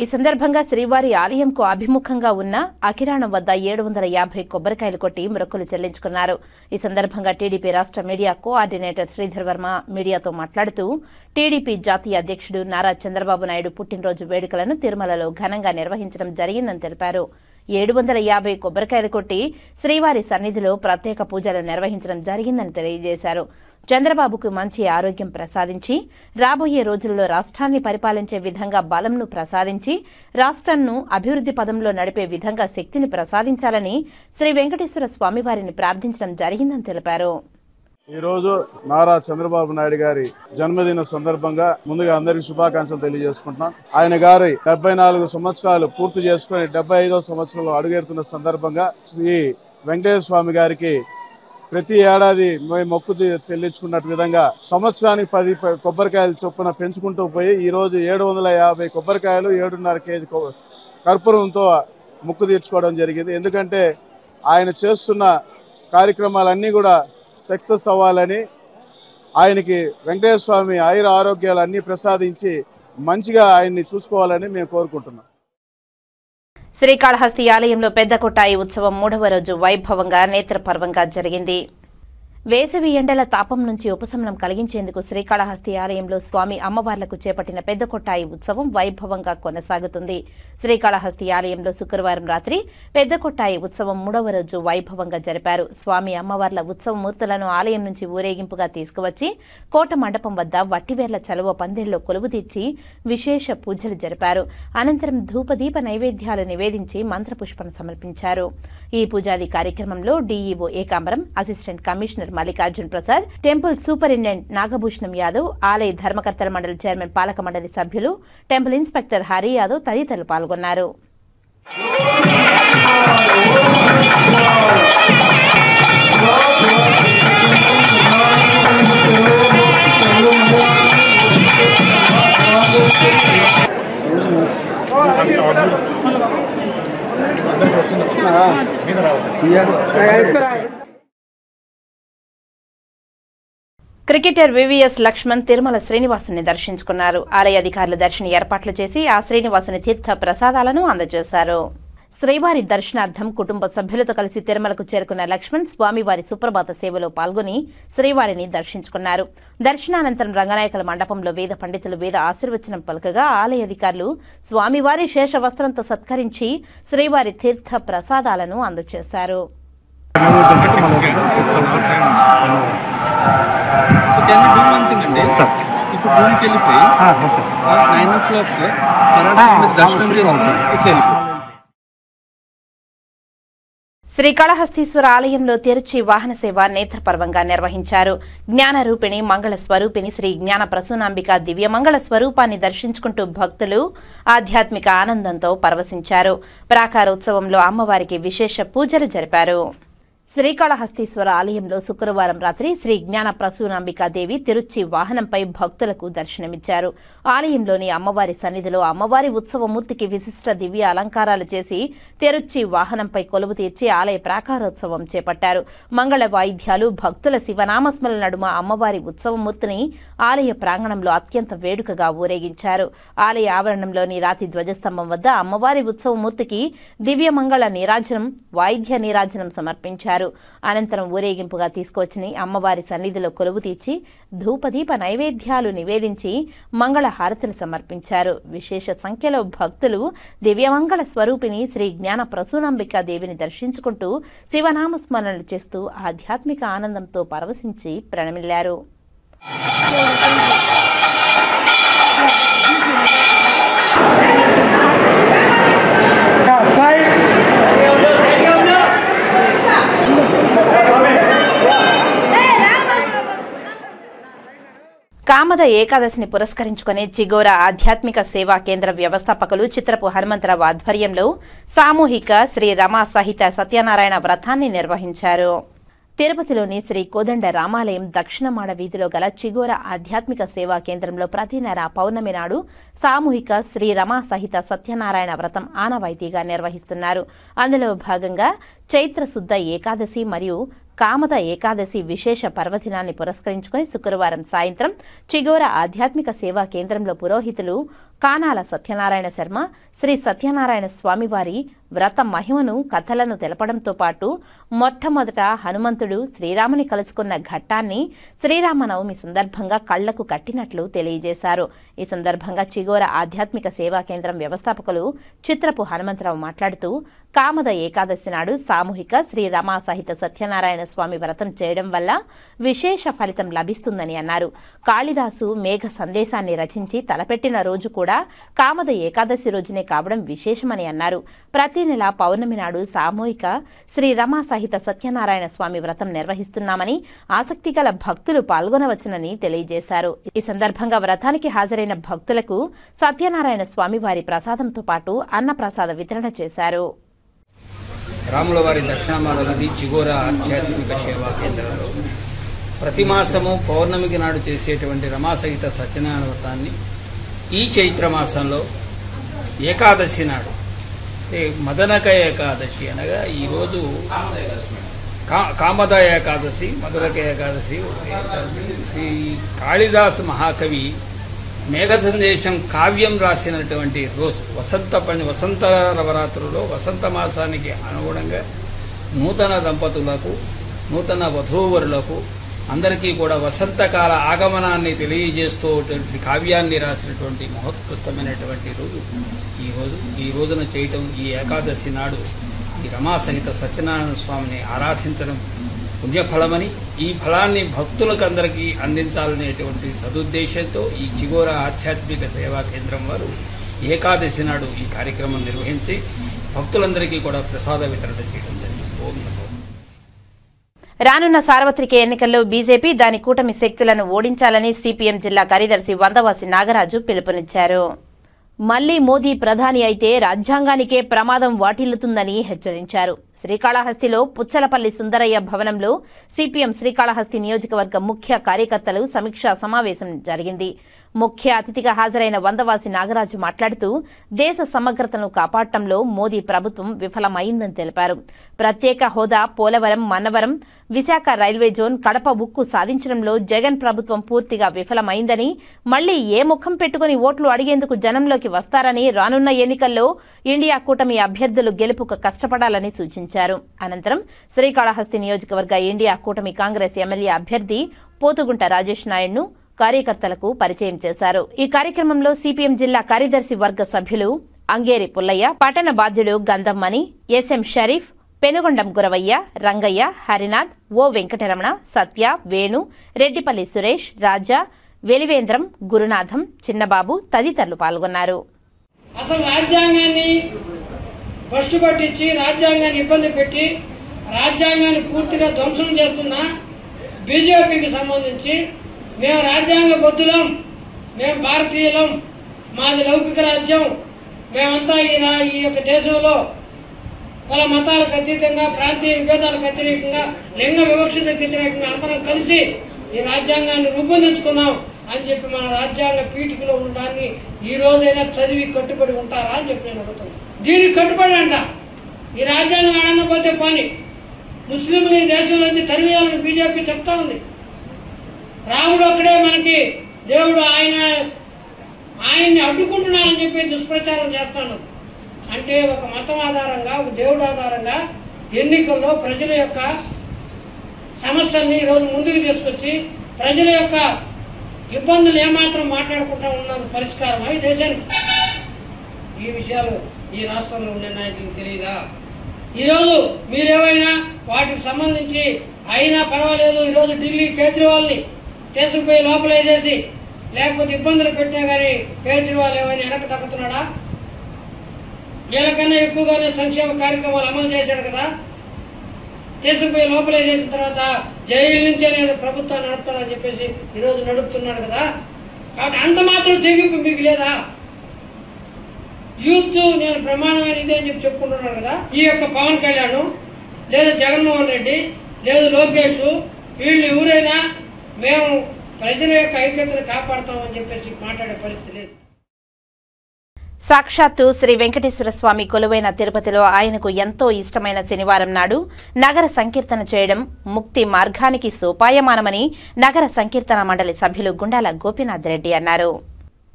ఈ సందర్భంగా శ్రీవారి ఆలయంకు అభిముఖంగా ఉన్న అకిరాణం వద్ద 750 కొబ్బరికాయలు కొట్టి మొక్కులు చెల్లించుకున్నారు. ఈ సందర్భంగా టీడీపీ రాష్ట్ర మీడియా కోఆర్డినేటర్ శ్రీధర్ వర్మ మీడియాతో మాట్లాడుతూ టీడీపీ జాతీయ అధ్యక్షుడు నారా చంద్రబాబు నాయుడు పుట్టినరోజు వేడుకలను తిరుమలలో ఘనంగా నిర్వహించడం జరిగిందని తెలిపారు. 750 కొబ్బరికాయలు కొట్టి శ్రీవారి సన్నిధిలో ప్రత్యేక పూజలు నిర్వహించడం జరిగిందని తెలియజేశారు. చంద్రబాబుకు మంచి ఆరోగ్యం ప్రసాదించి రాబోయే రోజుల్లో రాష్ట్రాన్ని పరిపాలించే విధంగా బలంను ప్రసాదించి రాష్ట్రాన్ని అభివృద్ధి పదంలో నడిపే విధంగా శక్తిని ప్రసాదించాలని శ్రీ వెంకటేశ్వర స్వామివారిని ప్రార్థించడం జరిగిందని తెలిపారు. ఈరోజు నారా చంద్రబాబు నాయుడు గారి జన్మదిన సందర్భంగా ముందుగా అందరికీ శుభాకాంక్షలు తెలియజేసుకుంటున్నాం. ఆయన గారి 74 సంవత్సరాలు పూర్తి చేసుకుని 75వ సంవత్సరంలో అడుగేరుతున్న సందర్భంగా శ్రీ వెంకటేశ్వర స్వామి గారికి ప్రతి ఏడాది మేము మొక్కు చెల్లించుకున్నట్టు విధంగా సంవత్సరానికి 10 కొబ్బరికాయలు చొప్పున పెంచుకుంటూ పోయి ఈరోజు 750 కొబ్బరికాయలు 7.5 కేజీ కర్పూరంతో మొక్కు తీర్చుకోవడం జరిగింది. ఎందుకంటే ఆయన చేస్తున్న కార్యక్రమాలన్నీ కూడా సక్సెస్ అవ్వాలని, ఆయనకి వెంకటేశ్వర స్వామి ఆయుర ఆరోగ్యాలు అన్నీ ప్రసాదించి మంచిగా ఆయన్ని చూసుకోవాలని మేము కోరుకుంటున్నాం. శ్రీకాళహస్తి ఆలయంలో పెద్ద కొట్టాయి ఉత్సవం 3వ రోజు వైభవంగా నేత్రపర్వంగా జరిగింది. వేసవి ఎండల తాపం నుంచి ఉపశమనం కలిగించేందుకు శ్రీకాళహస్తి ఆలయంలో స్వామి అమ్మవార్లకు చేపట్టిన పెద్ద కొట్టాయి ఉత్సవం వైభవంగా కొనసాగుతుంది. శ్రీకాళహస్తి ఆలయంలో శుక్రవారం రాత్రి పెద్ద కొట్టాయి ఉత్సవం 3వ రోజు వైభవంగా జరిపారు. స్వామి అమ్మవార్ల ఉత్సవ మూర్తులను ఆలయం నుంచి ఊరేగింపుగా తీసుకువచ్చి కోట మండపం వద్ద వట్టివేర్ల చలువ పందిరిలో కొలువు తీర్చి విశేష పూజలు జరిపారు. అనంతరం ధూపదీప నైవేద్యాలు నివేదించి మంత్రపుష్పం సమర్పించారు. ఈ పూజాది కార్యక్రమంలో DEO Ekambaram, assistant commissioner Mallikarjun Prasad, temple superintendent Nagabhushanam Yadav, ఆలయ ధర్మకర్తల మండలి చైర్మన్ పాలక మండలి సభ్యులు, టెంపుల్ ఇన్స్పెక్టర్ హరి యాదవ్ తదితరులు పాల్గొన్నారు. క్రికెటర్ వివిఎస్ లక్ష్మణ్ తిరుమల శ్రీనివాసుని దర్శించుకున్నారు. ఆలయ అధికారులు దర్శన ఏర్పాట్లు చేసి ఆ శ్రీనివాసుని తీర్థ ప్రసాదాలను అందజేశారు. శ్రీవారి దర్శనార్థం కుటుంబ సభ్యులతో కలిసి తిరుమలకు చేరుకున్న లక్ష్మణ్ స్వామివారి సుప్రభాత సేవలో పాల్గొని శ్రీవారిని దర్శించుకున్నారు. దర్శనానంతరం రంగనాయకుల మండపంలో వేద పండితులు వేద ఆశీర్వచనం పలుకగా ఆలయ అధికారులు స్వామివారి శేష వస్త్రంతో సత్కరించి శ్రీవారి తీర్థ ప్రసాదాలను అందజేశారు. శ్రీకాళహస్తీశ్వర ఆలయంలో తిరుచి వాహన సేవ నేత్రపర్వంగా నిర్వహించారు. జ్ఞానరూపిణి మంగళ స్వరూపిణి శ్రీ జ్ఞాన ప్రసూనాంబిక దివ్యమంగళ స్వరూపాన్ని దర్శించుకుంటూ భక్తులు ఆధ్యాత్మిక ఆనందంతో పరవశించారు. ప్రాకారోత్సవంలో అమ్మవారికి విశేష పూజలు జరిపారు. శ్రీకాళహస్తీశ్వర ఆలయంలో శుక్రవారం రాత్రి శ్రీ జ్ఞాన ప్రసూనాంబికాదేవి తిరుచి వాహనంపై భక్తులకు దర్శనమిచ్చారు. ఆలయంలోని అమ్మవారి సన్నిధిలో అమ్మవారి ఉత్సవమూర్తికి విశిష్ట దివ్య అలంకారాలు చేసి తిరుచి వాహనంపై కొలువు తీర్చి ఆలయ ప్రాకారోత్సవం చేపట్టారు. మంగళ వాయిద్యాలు, భక్తుల శివనామస్మరణ నడుమ అమ్మవారి ఉత్సవమూర్తిని ఆలయ ప్రాంగణంలో అత్యంత వేడుకగా ఊరేగించారు. ఆలయ ఆవరణంలోని రాతి ధ్వజస్తంభం వద్ద అమ్మవారి ఉత్సవమూర్తికి దివ్యమంగళ నీరాజనం, వాయిద్య నీరాజనం సమర్పించారు. అనంతరం ఊరేగింపుగా తీసుకువచ్చిన అమ్మవారి సన్నిధిలో కొలువు తీర్చి ధూపదీప నైవేద్యాలు నివేదించి మంగళ హారతులు సమర్పించారు. విశేష సంఖ్యలో భక్తులు దివ్యమంగళ స్వరూపిణి శ్రీ జ్ఞాన ప్రసూనాంబికా దేవిని దర్శించుకుంటూ శివనామస్మరణలు చేస్తూ ఆధ్యాత్మిక ఆనందంతో పరవశించి ప్రణమిల్లారు. కామద ఏకాదశిని పురస్కరించుకుని చిగోర ఆధ్యాత్మిక సేవా కేంద్ర వ్యవస్థాపకులు చిత్రపు హనుమంతరావు ఆధ్వర్యంలో సామూహిక శ్రీ రమా సహిత సత్యనారాయణ వ్రతాన్ని నిర్వహించారు. తిరుపతిలోని శ్రీ కోదండ రామాలయం దక్షిణ మాడ వీధిలో గల చిగోర ఆధ్యాత్మిక సేవా కేంద్రంలో ప్రతి నెల పౌర్ణమి నాడు సామూహిక శ్రీ రమా సహిత సత్యనారాయణ వ్రతం ఆనవాయితీగా నిర్వహిస్తున్నారు. అందులో భాగంగా చైత్ర శుద్ధ ఏకాదశి మరియు కామద ఏకాదశి విశేష పర్వదినాన్ని పురస్కరించుకుని శుక్రవారం సాయంత్రం చిగోర ఆధ్యాత్మిక సేవా కేంద్రంలో పురోహితులు కానాల సత్యనారాయణ శర్మ శ్రీ సత్యనారాయణ స్వామివారి వ్రత మహిమను కథలను తెలపడంతో పాటు మొట్టమొదట హనుమంతుడు శ్రీరాముని కలుసుకున్న ఘట్టాన్ని శ్రీరామనవమి సందర్భంగా కళ్లకు కట్టినట్లు తెలియజేశారు. ఈ సందర్భంగా చిగోర ఆధ్యాత్మిక సేవా కేంద్రం వ్యవస్థాపకులు చిత్రపు హనుమంతరావు మాట్లాడుతూ కామద ఏకాదశి నాడు సామూహిక శ్రీ రమా సహిత సత్యనారాయణ స్వామి వ్రతం చేయడం వల్ల విశేష ఫలితం లభిస్తుందని అన్నారు. కాళిదాసు మేఘ సందేశాన్ని రచించి తలపెట్టిన రోజు కూడా కామద ఏకాదశి రోజునే కావడం విశేషమని అన్నారు. ప్రతి నెల పౌర్ణమి నాడు సామూహిక శ్రీ రమా సహిత సత్యనారాయణ స్వామి వ్రతం నిర్వహిస్తున్నామని ఆసక్తిగల భక్తులు పాల్గొనవచ్చునని తెలియజేశారు. ఈ సందర్భంగా వ్రతానికి హాజరైన భక్తులకు సత్యనారాయణ స్వామి వారి ప్రసాదంతో పాటు అన్నప్రసాద వితరణ చేశారు. రాములవారి దక్షిణామాల నది చిగోర ఆధ్యాత్మిక సేవా కేంద్రంలో ప్రతి మాసము పౌర్ణమికి నాడు చేసేటువంటి రమాసహిత సత్యనారాయణ వ్రతాన్ని ఈ చైత్ర మాసంలో ఏకాదశి నాడు మదనక ఏకాదశి అనగా ఈరోజు కామద ఏకాదశి, మదనక ఏకాదశి శ్రీ కాళిదాసు మహాకవి మేఘ సందేశం కావ్యం రాసినటువంటి రోజు. వసంత నవరాత్రుల్లో వసంత మాసానికి అనుగుణంగా నూతన దంపతులకు, నూతన వధూవరులకు అందరికీ కూడా వసంతకాల ఆగమనాన్ని తెలియజేస్తూ కావ్యాన్ని రాసినటువంటి మహోత్కృష్టమైనటువంటి రోజు ఈ రోజున చేయటం, ఈ ఏకాదశి నాడు ఈ రమాసహిత సత్యనారాయణ స్వామిని ఆరాధించడం పుణ్యఫలమని, ఈ ఫలాన్ని భక్తులకు అందరికీ అందించాలనేటువంటి సదుద్దేశంతో ఈ చిగోర ఆధ్యాత్మిక సేవా కేంద్రం వారు ఏకాదశి నాడు ఈ కార్యక్రమం నిర్వహించి భక్తులందరికీ కూడా ప్రసాద వితరణ చేయడం జరిగింది. ఓం నమో. రానున్న సార్వత్రిక ఎన్నికల్లో బీజేపీ దాని కూటమి శక్తులను ఓడించాలని సిపిఎం జిల్లా కార్యదర్శి వందవాసి నాగరాజు పిలుపునిచ్చారు. మళ్లీ మోదీ ప్రధాని అయితే రాజ్యాంగానికే ప్రమాదం వాటిల్లుతుందని హెచ్చరించారు. శ్రీకాళహస్తిలో పుచ్చలపల్లి సుందరయ్య భవనంలో సిపిఎం శ్రీకాళహస్తి నియోజకవర్గ ముఖ్య కార్యకర్తలు సమీక్షా సమావేశం జరిగింది. ముఖ్య అతిథిగా హాజరైన వందవాసి నాగరాజు మాట్లాడుతూ దేశ సమగ్రతను కాపాడటంలో మోదీ ప్రభుత్వం విఫలమైందని తెలిపారు. ప్రత్యేక హోదా, పోలవరం, మన్నవరం, విశాఖ రైల్వే జోన్, కడప ఉక్కు సాధించడంలో జగన్ ప్రభుత్వం పూర్తిగా విఫలమైందని, మళ్లీ ఏ ముఖం పెట్టుకుని ఓట్లు అడిగేందుకు జనంలోకి వస్తారని, రానున్న ఎన్నికల్లో ఇండియా కూటమి అభ్యర్థులు గెలుపుకు కష్టపడాలని సూచించారు. అనంతరం శ్రీకాళహస్తి నియోజకవర్గ ఇండియా కూటమి కాంగ్రెస్ ఎమ్మెల్యే అభ్యర్థి పోతుగుంట రాజేష్ నాయుడును కార్యకర్తలకు పరిచయం చేశారు. ఈ కార్యక్రమంలో సిపిఎం జిల్లా కార్యదర్శి వర్గ సభ్యులు అంగేరి పుల్లయ్య, పట్టణ బాధ్యుడు గంధమ్మని, ఎస్ఎం షరీఫ్, పెనుగొండం గురవయ్య, రంగయ్య, హరినాథ్, ఓ వెంకటరమణ, సత్య, వేణు, రెడ్డిపల్లి సురేష్, రాజా, వెలివేంద్రం, గురునాథం, చిన్నబాబు తదితరులు పాల్గొన్నారు. అసలు రాజ్యాంగాన్ని ఫస్ట్ పట్టించి రాజ్యాంగాన్ని ఇబ్బంది పెట్టి రాజ్యాంగాన్ని పూర్తిగా ధ్వంసం చేస్తున్న బీజేపీకి సంబంధించి మేము రాజ్యాంగ బద్దులం, మేము భారతీయులం, మాది లౌకిక రాజ్యం, మేమంతా ఈ యొక్క దేశంలో వాళ్ళ మతాలకు అతీతంగా, ప్రాంతీయ విభేదాలకు వ్యతిరేకంగా, లింగ వివక్షతకు వ్యతిరేకంగా అందరం కలిసి ఈ రాజ్యాంగాన్ని రూపొందించుకున్నాం అని చెప్పి మన రాజ్యాంగ పీఠికలో ఉండడాన్ని ఈ రోజైనా చదివి కట్టుబడి ఉంటారా అని చెప్పి నేను అడుగుతున్నాను. దీనికి కట్టుబడి అంట. ఈ రాజ్యాంగం ఆడకపోతే పని ముస్లింలు ఈ దేశంలో తరివేయాలని బీజేపీ చెప్తా ఉంది. రాముడు అక్కడే మనకి దేవుడు, ఆయన్ని అడ్డుకుంటున్నారని చెప్పి దుష్ప్రచారం చేస్తున్నాడు. అంటే ఒక మతం ఆధారంగా, ఒక దేవుడు ఆధారంగా ఎన్నికల్లో ప్రజల యొక్క సమస్యల్ని ఈరోజు ముందుకు తీసుకొచ్చి ప్రజల యొక్క ఇబ్బందులు ఏమాత్రం మాట్లాడుకుంటూ ఉన్నది పరిష్కారమా ఈ దేశానికి? ఈ విషయాలు ఈ రాష్ట్రంలో ఉండే నాయకులకు తెలియదా? ఈరోజు మీరేమైనా వాటికి సంబంధించి అయినా పర్వాలేదు, ఈరోజు ఢిల్లీ కేజ్రీవాల్ని తీసుకుపోయి లోపలేసేసి లేకపోతే ఇబ్బందులు పెట్టినా కానీ కేజ్రీవాల్ ఏమైనా వెనక్కి తగ్గుతున్నాడా? వీళ్ళకన్నా ఎక్కువగానే సంక్షేమ కార్యక్రమాలు అమలు చేశాడు కదా. తీసుకుపోయి లోపలేసేసిన తర్వాత జైలు నుంచే నేను ప్రభుత్వాన్ని నడుపుతానని చెప్పేసి ఈరోజు నడుపుతున్నాడు కదా. కాబట్టి అంత మాత్రం తెగింపు మీకు లేదా? యూత్ నేను ప్రమాణమైన ఇదే అని చెప్పి చెప్పుకుంటున్నాడు కదా. ఈ యొక్క పవన్ కళ్యాణ్ లేదా జగన్మోహన్ రెడ్డి లేదా లోకేష్ వీళ్ళు ఎవరైనా మేము ప్రజల యొక్క ఐక్యతను కాపాడుతామని చెప్పేసి మాట్లాడే పరిస్థితి లేదు. సాక్షాత్తు శ్రీ వెంకటేశ్వర స్వామి కొలువైన తిరుపతిలో ఆయనకు ఎంతో ఇష్టమైన శనివారం నాడు నగర సంకీర్తన చేయడం ముక్తి మార్గానికి సోపాయమానమని నగర సంకీర్తన మండలి సభ్యులు గుండాల గోపీనాథ్ రెడ్డి అన్నారు.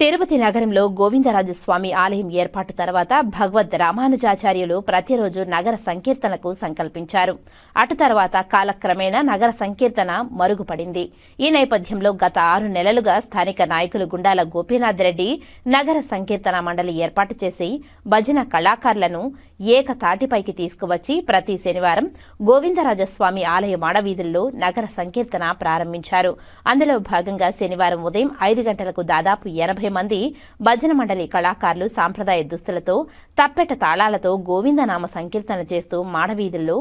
తిరుపతి నగరంలో గోవిందరాజస్వామి ఆలయం ఏర్పాటు తర్వాత భగవద్ రామానుజాచార్యులు ప్రతిరోజు నగర సంకీర్తనకు సంకల్పించారు. అటు తర్వాత కాలక్రమేణా నగర సంకీర్తన మరుగుపడింది. ఈ నేపథ్యంలో గత 6 నెలలుగా స్థానిక నాయకులు గుండాల గోపీనాథ్ రెడ్డి నగర సంకీర్తన మండలి ఏర్పాటు చేసి భజన కళాకారులను ఏకతాటిపైకి తీసుకువచ్చి ప్రతి శనివారం గోవిందరాజస్వామి ఆలయ మాడవీధుల్లో నగర సంకీర్తన ప్రారంభించారు. అందులో భాగంగా శనివారం ఉదయం 5 గంటలకు దాదాపు 80 మంది భజన మండలి కళాకారులు సాంప్రదాయ దుస్తులతో తప్పెట తాళాలతో గోవిందనామ సంకీర్తన చేస్తూ మాడవీధుల్లో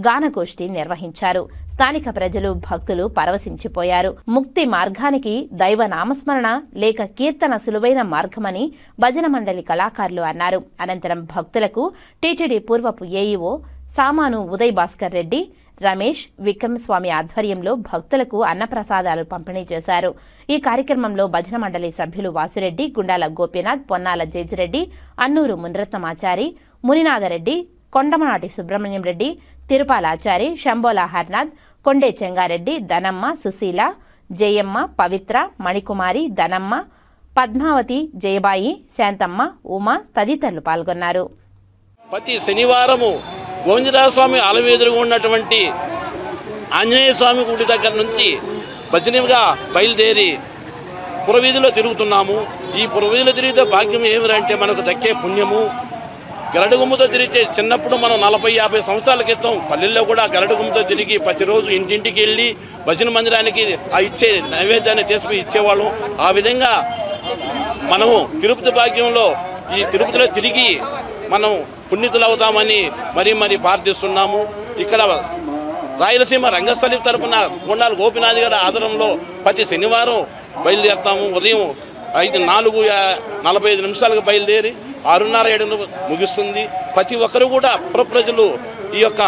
గానగోష్ఠి నిర్వహించారు. స్థానిక ప్రజలు భక్తులు పరవశించిపోయారు. ముక్తి మార్గానికి దైవ నామస్మరణ లేక కీర్తన సులువైన మార్గమని భజన మండలి కళాకారులు అన్నారు. అనంతరం భక్తులకు టీటీడీ పూర్వపు ఏఈఓ సామాను ఉదయ్ భాస్కర్ రెడ్డి, రమేష్, విక్రమస్వామి ఆధ్వర్యంలో భక్తులకు అన్నప్రసాదాలు పంపిణీ చేశారు. ఈ కార్యక్రమంలో భజన మండలి సభ్యులు వాసిరెడ్డి, గుండాల గోపీనాథ్, పొన్నాల జేజిరెడ్డి, అన్నూరు మునిరత్నమాచారి, మునినాథరెడ్డి, కొండమనాటి సుబ్రహ్మణ్యం రెడ్డి, తిరుపాలాచారి, శంబోలా హర్నాథ్, కొండే చెంగారెడ్డి, ధనమ్మ, సుశీల, జయమ్మ, పవిత్ర, మణికుమారి, ధనమ్మ, పద్మావతి, జయబాయి, శాంతమ్మ, ఉమా తదితరులు పాల్గొన్నారు. ప్రతి శనివారము గోవిందరాజస్వామి ఆలయం ఎదురుగా ఉన్నటువంటి ఆంజనేయ స్వామి గుడి దగ్గర నుంచి భజనగా బయలుదేరి పురవీధిలో తిరుగుతున్నాము. ఈ పురవీధిలో తిరిగితే భాగ్యం ఏమిరంటే మనకు దక్కే పుణ్యము. గరడుగుమ్మతో తిరిగితే చిన్నప్పుడు మనం 40-50 సంవత్సరాల క్రితం పల్లెల్లో కూడా గరడుగుమ్మతో తిరిగి ప్రతిరోజు ఇంటింటికి వెళ్ళి భజన మందిరానికి ఆ ఇచ్చే నైవేద్యాన్ని తీసుకుని ఇచ్చేవాళ్ళం. ఆ విధంగా మనము తిరుపతి భాగ్యంలో ఈ తిరుపతిలో తిరిగి మనం పుణ్యతులు అవుతామని మరీ ప్రార్థిస్తున్నాము. ఇక్కడ రాయలసీమ రంగస్థలి తరపున గుండాల గోపీనాథ్ గారి ఆధ్వర్యంలో ప్రతి శనివారం బయలుదేరుతాము. ఉదయం 4:45 బయలుదేరి 6:30-7 ముగిస్తుంది. ప్రతి ఒక్కరు కూడా పుర ప్రజలు ఈ యొక్క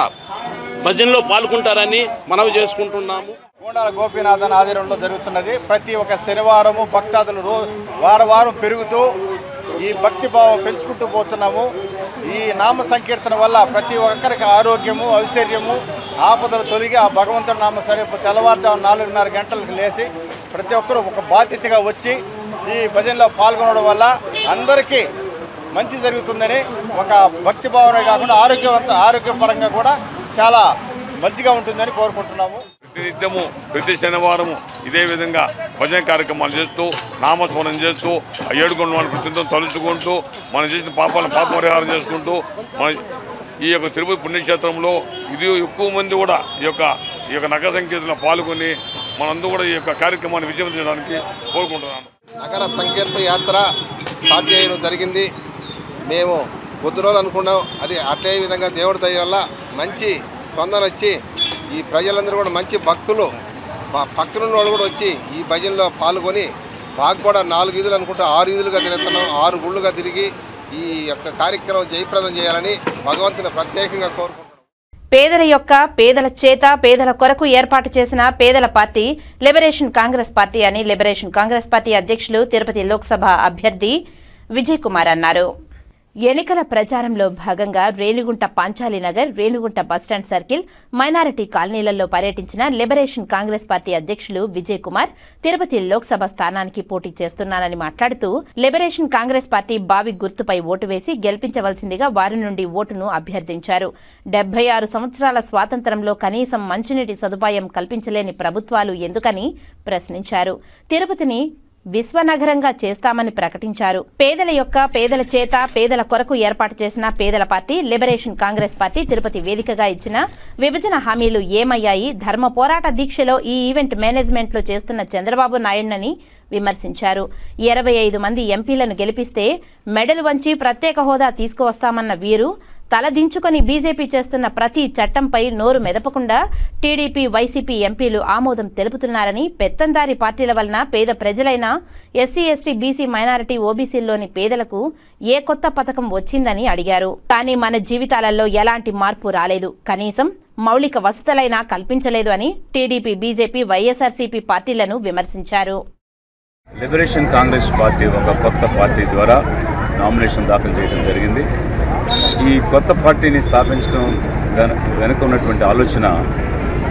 భజనలో పాల్గొంటారని మనవి చేసుకుంటున్నాము. గుండాల గోపీనాథన్ ఆధ్వర్యంలో జరుగుతున్నది. ప్రతి ఒక్క శనివారము భక్తాదులు వారం పెరుగుతూ ఈ భక్తి భావం పెంచుకుంటూ పోతున్నాము. ఈ నామ సంకీర్తన వల్ల ప్రతి ఒక్కరికి ఆరోగ్యము, ఐశ్వర్యము, ఆపదలు తొలగి ఆ భగవంతుడి నామ సరే తెల్లవారుజాము 4:30 గంటలకు లేచి ప్రతి ఒక్కరు ఒక బాధ్యతగా వచ్చి ఈ భజనలో పాల్గొనడం వల్ల అందరికీ మంచి జరుగుతుందని ఒక భక్తి భావనే కాకుండా ఆరోగ్యపరంగా కూడా చాలా మంచిగా ఉంటుందని కోరుకుంటున్నాము. ప్రతినిత్యము ప్రతి శనివారము ఇదే విధంగా భజన కార్యక్రమాలు చేస్తూ నామస్మరణ చేస్తూ 7 గంటల ప్రతినిత్యం తలుచుకుంటూ మనం చేసిన పాప పరిహారం చేసుకుంటూ మన ఈ యొక్క తిరుపతి పుణ్యక్షేత్రంలో ఇది ఎక్కువ మంది కూడా ఈ యొక్క నగర సంకీర్తనలో పాల్గొని మనందరూ కూడా ఈ యొక్క కార్యక్రమాన్ని విజయవంతం కోరుకుంటున్నాను. నగర సంకీర్తన యాత్ర స్టార్ట్ చేయడం జరిగింది. మేము కొద్ది రోజులు అనుకున్నాం, అది అట్లే విధంగా దేవుడి దయ వల్ల మంచి స్పందన వచ్చి ఈ ప్రజలందరూ కూడా మంచి భక్తులు పక్కనున్న వాళ్ళు కూడా వచ్చి ఈ భజనలో పాల్గొని మాకు కూడా 4 వీధులు అనుకుంటే 6 వీధులుగా తిరుగుతున్నాం. 6 గుళ్ళుగా తిరిగి ఈ యొక్క కార్యక్రమం జయప్రదం చేయాలని భగవంతుని ప్రత్యేకంగా కోరుకుంటున్నాం. పేదల యొక్క పేదల చేత పేదల కొరకు ఏర్పాటు చేసిన పేదల పార్టీ లిబరేషన్ కాంగ్రెస్ పార్టీ అని లిబరేషన్ కాంగ్రెస్ పార్టీ అధ్యక్షులు తిరుపతి లోక్సభ అభ్యర్థి విజయ్ కుమార్ అన్నారు. ఎన్నికల ప్రచారంలో భాగంగా Renigunta Panchalinagar, Renigunta bus stand circle, minority కాలనీలలో పర్యటించిన లిబరేషన్ కాంగ్రెస్ పార్టీ అధ్యక్షులు విజయ్ కుమార్ తిరుపతి లోక్సభ స్థానానికి పోటీ చేస్తున్నానని మాట్లాడుతూ లిబరేషన్ కాంగ్రెస్ పార్టీ బావి గుర్తుపై ఓటు వేసి గెలిపించవలసిందిగా వారి నుండి ఓటును అభ్యర్థించారు. 76 సంవత్సరాల స్వాతంత్ర్యంలో కనీసం మంచినీటి సదుపాయం కల్పించలేని ప్రభుత్వాలు ఎందుకని ప్రశ్నించారు. తిరుపతిని విశ్వనగరంగా చేస్తామని ప్రకటించారు. పేదల యొక్క పేదల చేత పేదల కొరకు ఏర్పాటు చేసిన పేదల party liberation Congress party Tirupati వేదికగా ఇచ్చిన విభజన హామీలు ఏమయ్యాయి? ధర్మ పోరాట దీక్షలో ఈ ఈవెంట్ మేనేజ్మెంట్లో చేస్తున్న చంద్రబాబు నాయుడునని విమర్శించారు. 25 మంది ఎంపీలను గెలిపిస్తే మెడలు వంచి ప్రత్యేక హోదా తీసుకువస్తామన్న వీరు తలదించుకొని బీజేపీ చేస్తున్న ప్రతి చట్టంపై నోరు మెదపకుండా టీడీపీ, వైసీపీ ఎంపీలు ఆమోదం తెలుపుతున్నారని, పెత్తందారి పార్టీల వలన పేద ప్రజలైన ఎస్సీ, ఎస్టీ, బీసీ, మైనారిటీ, ఓబీసీల్లోని పేదలకు ఏ కొత్త పథకం వచ్చిందని అడిగారు. కానీ మన జీవితాలలో ఎలాంటి మార్పు రాలేదు, కనీసం మౌలిక వసతులైనా కల్పించలేదు అని టీడీపీ, బీజేపీ, వైఎస్ఆర్సీపీ పార్టీలను విమర్శించారు. లిబరేషన్ కాంగ్రెస్ పార్టీ ఒక కొత్త పార్టీ ద్వారా నామినేషన్ దాఖలు చేయడం జరిగింది. ఈ కొత్త పార్టీని స్థాపించడం వెనుక ఉన్నటువంటి ఆలోచన